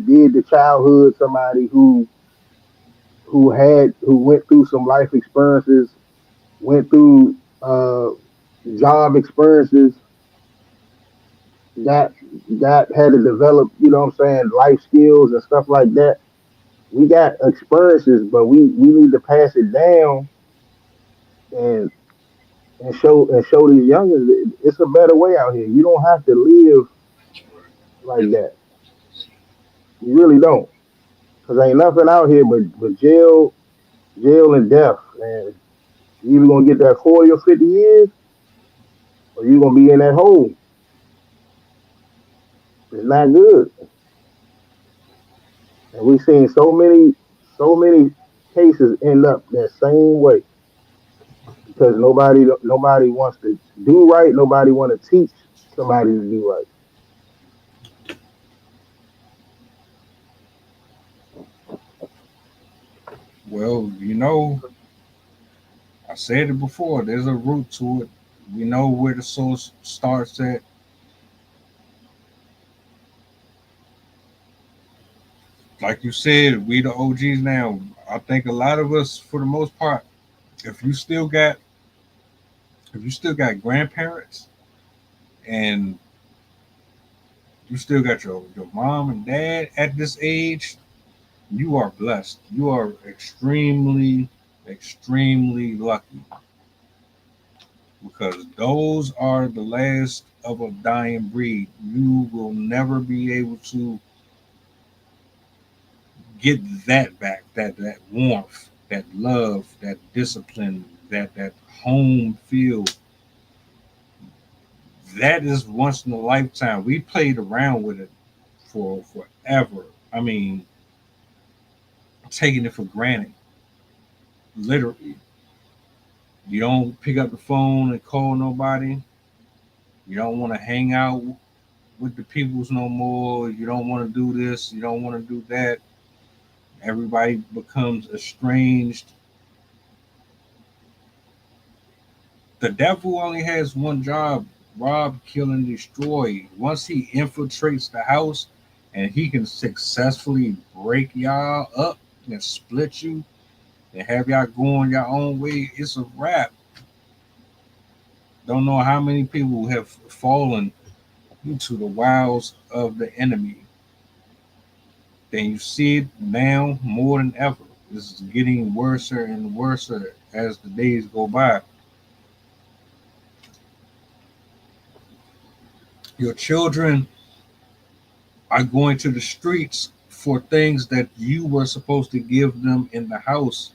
did the childhood, somebody who went through some life experiences, went through job experiences, got had to develop, you know what I'm saying, life skills and stuff like that. We got experiences, but we need to pass it down and show these youngers it's a better way out here. You don't have to live like that. You really don't, because ain't nothing out here but jail and death. And you either gonna get that 40 or 50 years, or you gonna be in that hole. It's not good. And we've seen so many cases end up that same way because nobody wants to do right. Nobody want to teach somebody to do right. Well, I said it before. There's a root to it. We know where the source starts at. Like you said, we the OGs now. I think a lot of us, for the most part, if you still got if you still got grandparents and you still got your mom and dad at this age, you are blessed. You are extremely, extremely lucky because those are the last of a dying breed. You will never be able to get that back, that warmth, that love, that discipline, that home feel. That is once in a lifetime. We played around with it for forever. I mean, taking it for granted, literally. You don't pick up the phone and call nobody. You don't want to hang out with the peoples no more. You don't want to do this. You don't want to do that. Everybody becomes estranged. The devil only has one job: rob, kill, and destroy. Once he infiltrates the house and he can successfully break y'all up and split you and have y'all going your own way, it's a wrap. Don't know how many people have fallen into the wiles of the enemy. Then you see it now more than ever. This is getting worse and worse as the days go by. Your children are going to the streets for things that you were supposed to give them in the house.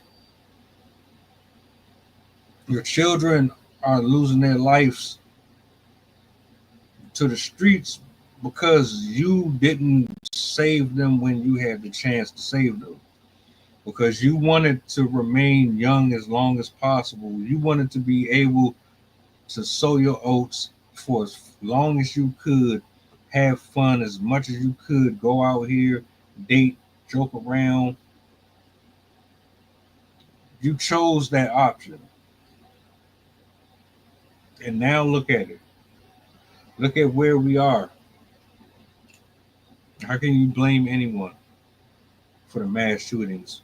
Your children are losing their lives to the streets because you didn't save them when you had the chance to save them. Because you wanted to remain young as long as possible. You wanted to be able to sow your oats for as long as you could, have fun as much as you could, go out here, date, joke around. You chose that option. And now look at it. Look at where we are. How can you blame anyone for the mass shootings?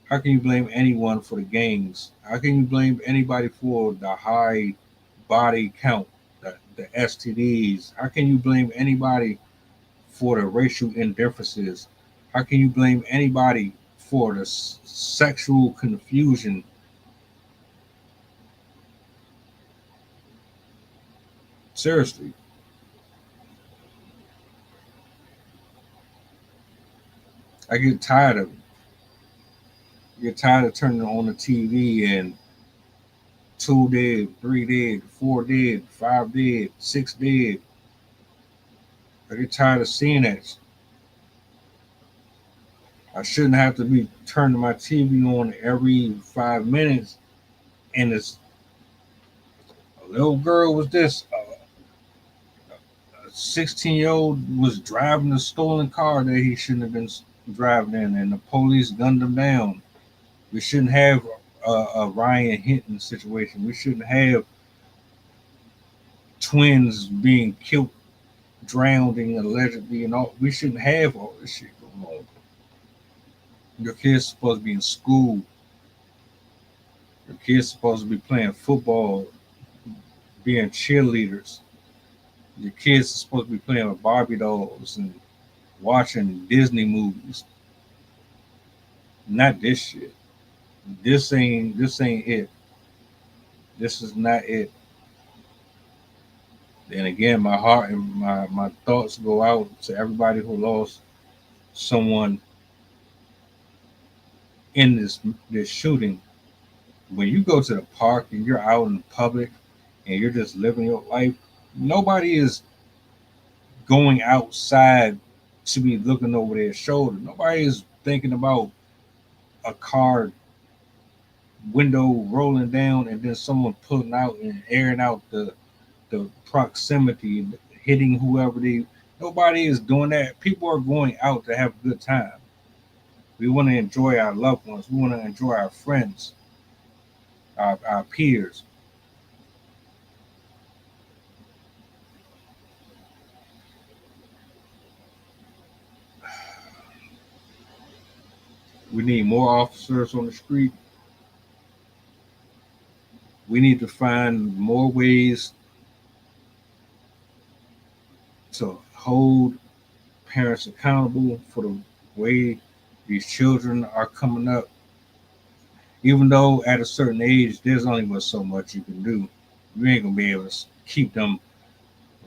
How can you blame anyone for the gangs? How can you blame anybody for the high body count, the STDs? How can you blame anybody for the racial indifferences? How can you blame anybody for the sexual confusion? Seriously. I get tired of it. I get tired of turning on the TV and 2 dead, 3 dead, 4 dead, 5 dead, 6 dead. I get tired of seeing that. I shouldn't have to be turning my TV on every 5 minutes, and it's a little girl was this. A 16-year-old was driving a stolen car that he shouldn't have been driving in, and the police gunned him down. We shouldn't have a Ryan Hinton situation. We shouldn't have twins being killed, drowning allegedly, and all. We shouldn't have all this shit going on. Your kids supposed to be in school. Your kids supposed to be playing football, being cheerleaders. Your kids are supposed to be playing with Barbie dolls and watching Disney movies. Not this shit. This ain't it. This is not it. And again, my heart and my thoughts go out to everybody who lost someone in this shooting. When you go to the park and you're out in public and you're just living your life, nobody is going outside to be looking over their shoulder. Nobody is thinking about a car window rolling down and then someone pulling out and airing out the proximity, hitting whoever they. Nobody is doing that. People are going out to have a good time. We want to enjoy our loved ones. We want to enjoy our friends, our peers. We need more officers on the street. We need to find more ways to hold parents accountable for the way these children are coming up. Even though at a certain age, there's only but so much you can do. You ain't gonna be able to keep them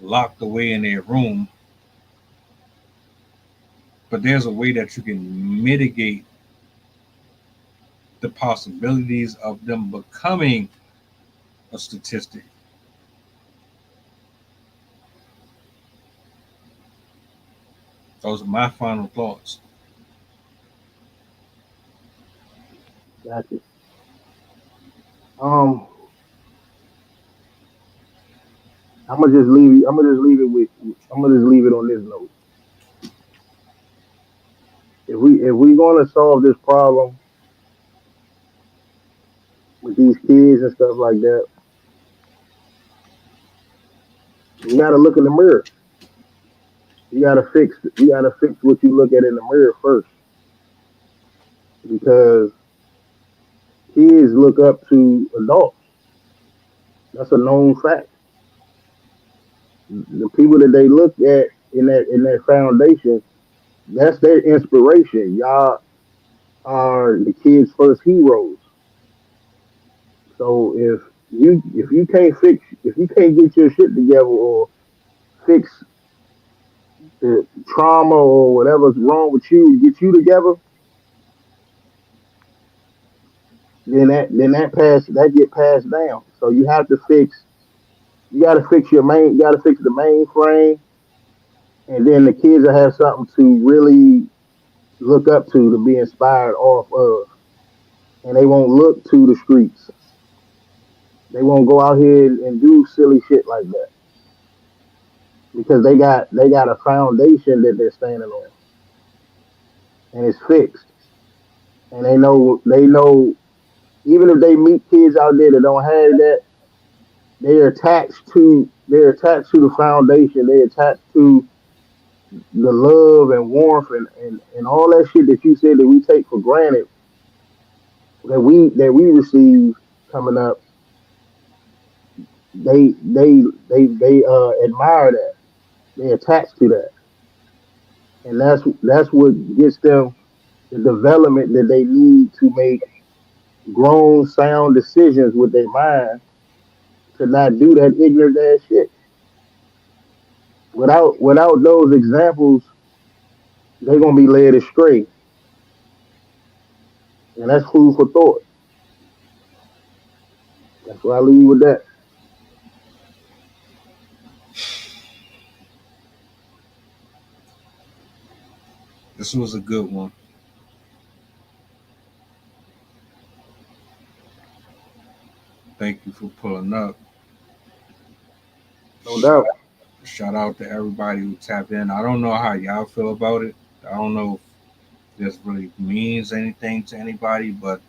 locked away in their room. But there's a way that you can mitigate the possibilities of them becoming a statistic. Those are my final thoughts. Gotcha. I'm gonna just leave you. I'm gonna just leave it with. I'm gonna just leave it on this note. If we gonna solve this problem with these kids and stuff like that, you gotta look in the mirror. You gotta fix what you look at in the mirror first, because kids look up to adults. That's a known fact. The people that they look at in that foundation, that's their inspiration. Y'all are the kids' first heroes. So if you can't get your shit together or fix the trauma or whatever's wrong with you, get you together, then that get passed down. So you got to fix you got to fix the mainframe, and then the kids will have something to really look up to be inspired off of, and they won't look to the streets. They won't go out here and do silly shit like that because they got a foundation that they're standing on, and it's fixed. And they know even if they meet kids out there that don't have that, they're attached to the foundation. They're attached to the love and warmth and all that shit that you said that we take for granted that we receive coming up. They admire that. They attach to that, and that's what gets them the development that they need to make grown, sound decisions with their mind to not do that ignorant ass shit. Without those examples, they're gonna be led astray, and that's food for thought. That's why I leave you with that. This was a good one. Thank you for pulling up. No doubt. Shout out to everybody who tapped in. I don't know how y'all feel about it. I don't know if this really means anything to anybody, but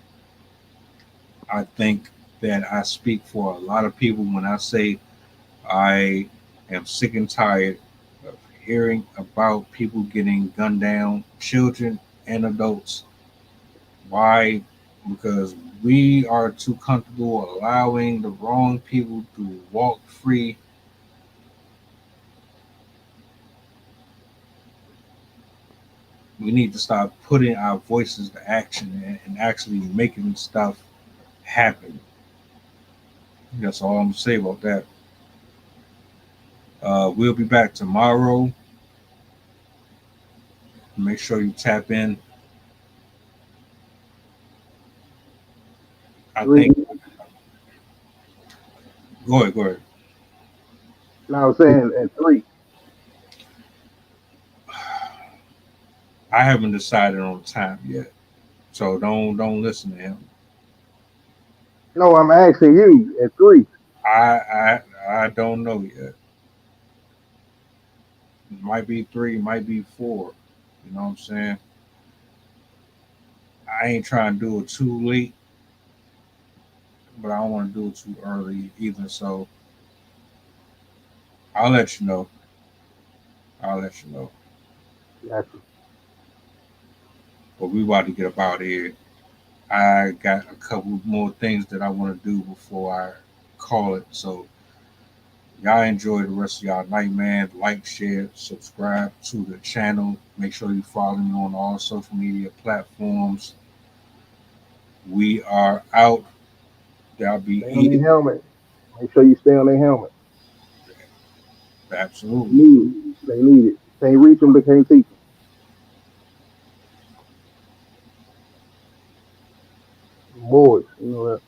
I think that I speak for a lot of people when I say I am sick and tired of hearing about people getting gunned down, children and adults. Why? Because we are too comfortable allowing the wrong people to walk free. We need to start putting our voices to action and actually making stuff happen. That's all I'm gonna say about that. We'll be back tomorrow. Make sure you tap in. I Three. think. Go ahead. Go ahead. Now I'm saying at 3. I haven't decided on time yet, so don't listen to him. No, I'm asking you at 3. I don't know yet. It might be 3, might be 4. You know what I'm saying? I ain't trying to do it too late, but I don't want to do it too early either. So I'll let you know. I'll let you know. Gotcha. But we about to get up out of here. I got a couple more things that I want to do before I call it. So y'all enjoy the rest of y'all night, man. Like, share, subscribe to the channel. Make sure you follow me on all social media platforms. We are out. Y'all be Stay on their eating. helmet. Make sure you stay on their helmet. Absolutely. They need it. Can't reach them, they can't teach them. Boys, you know that.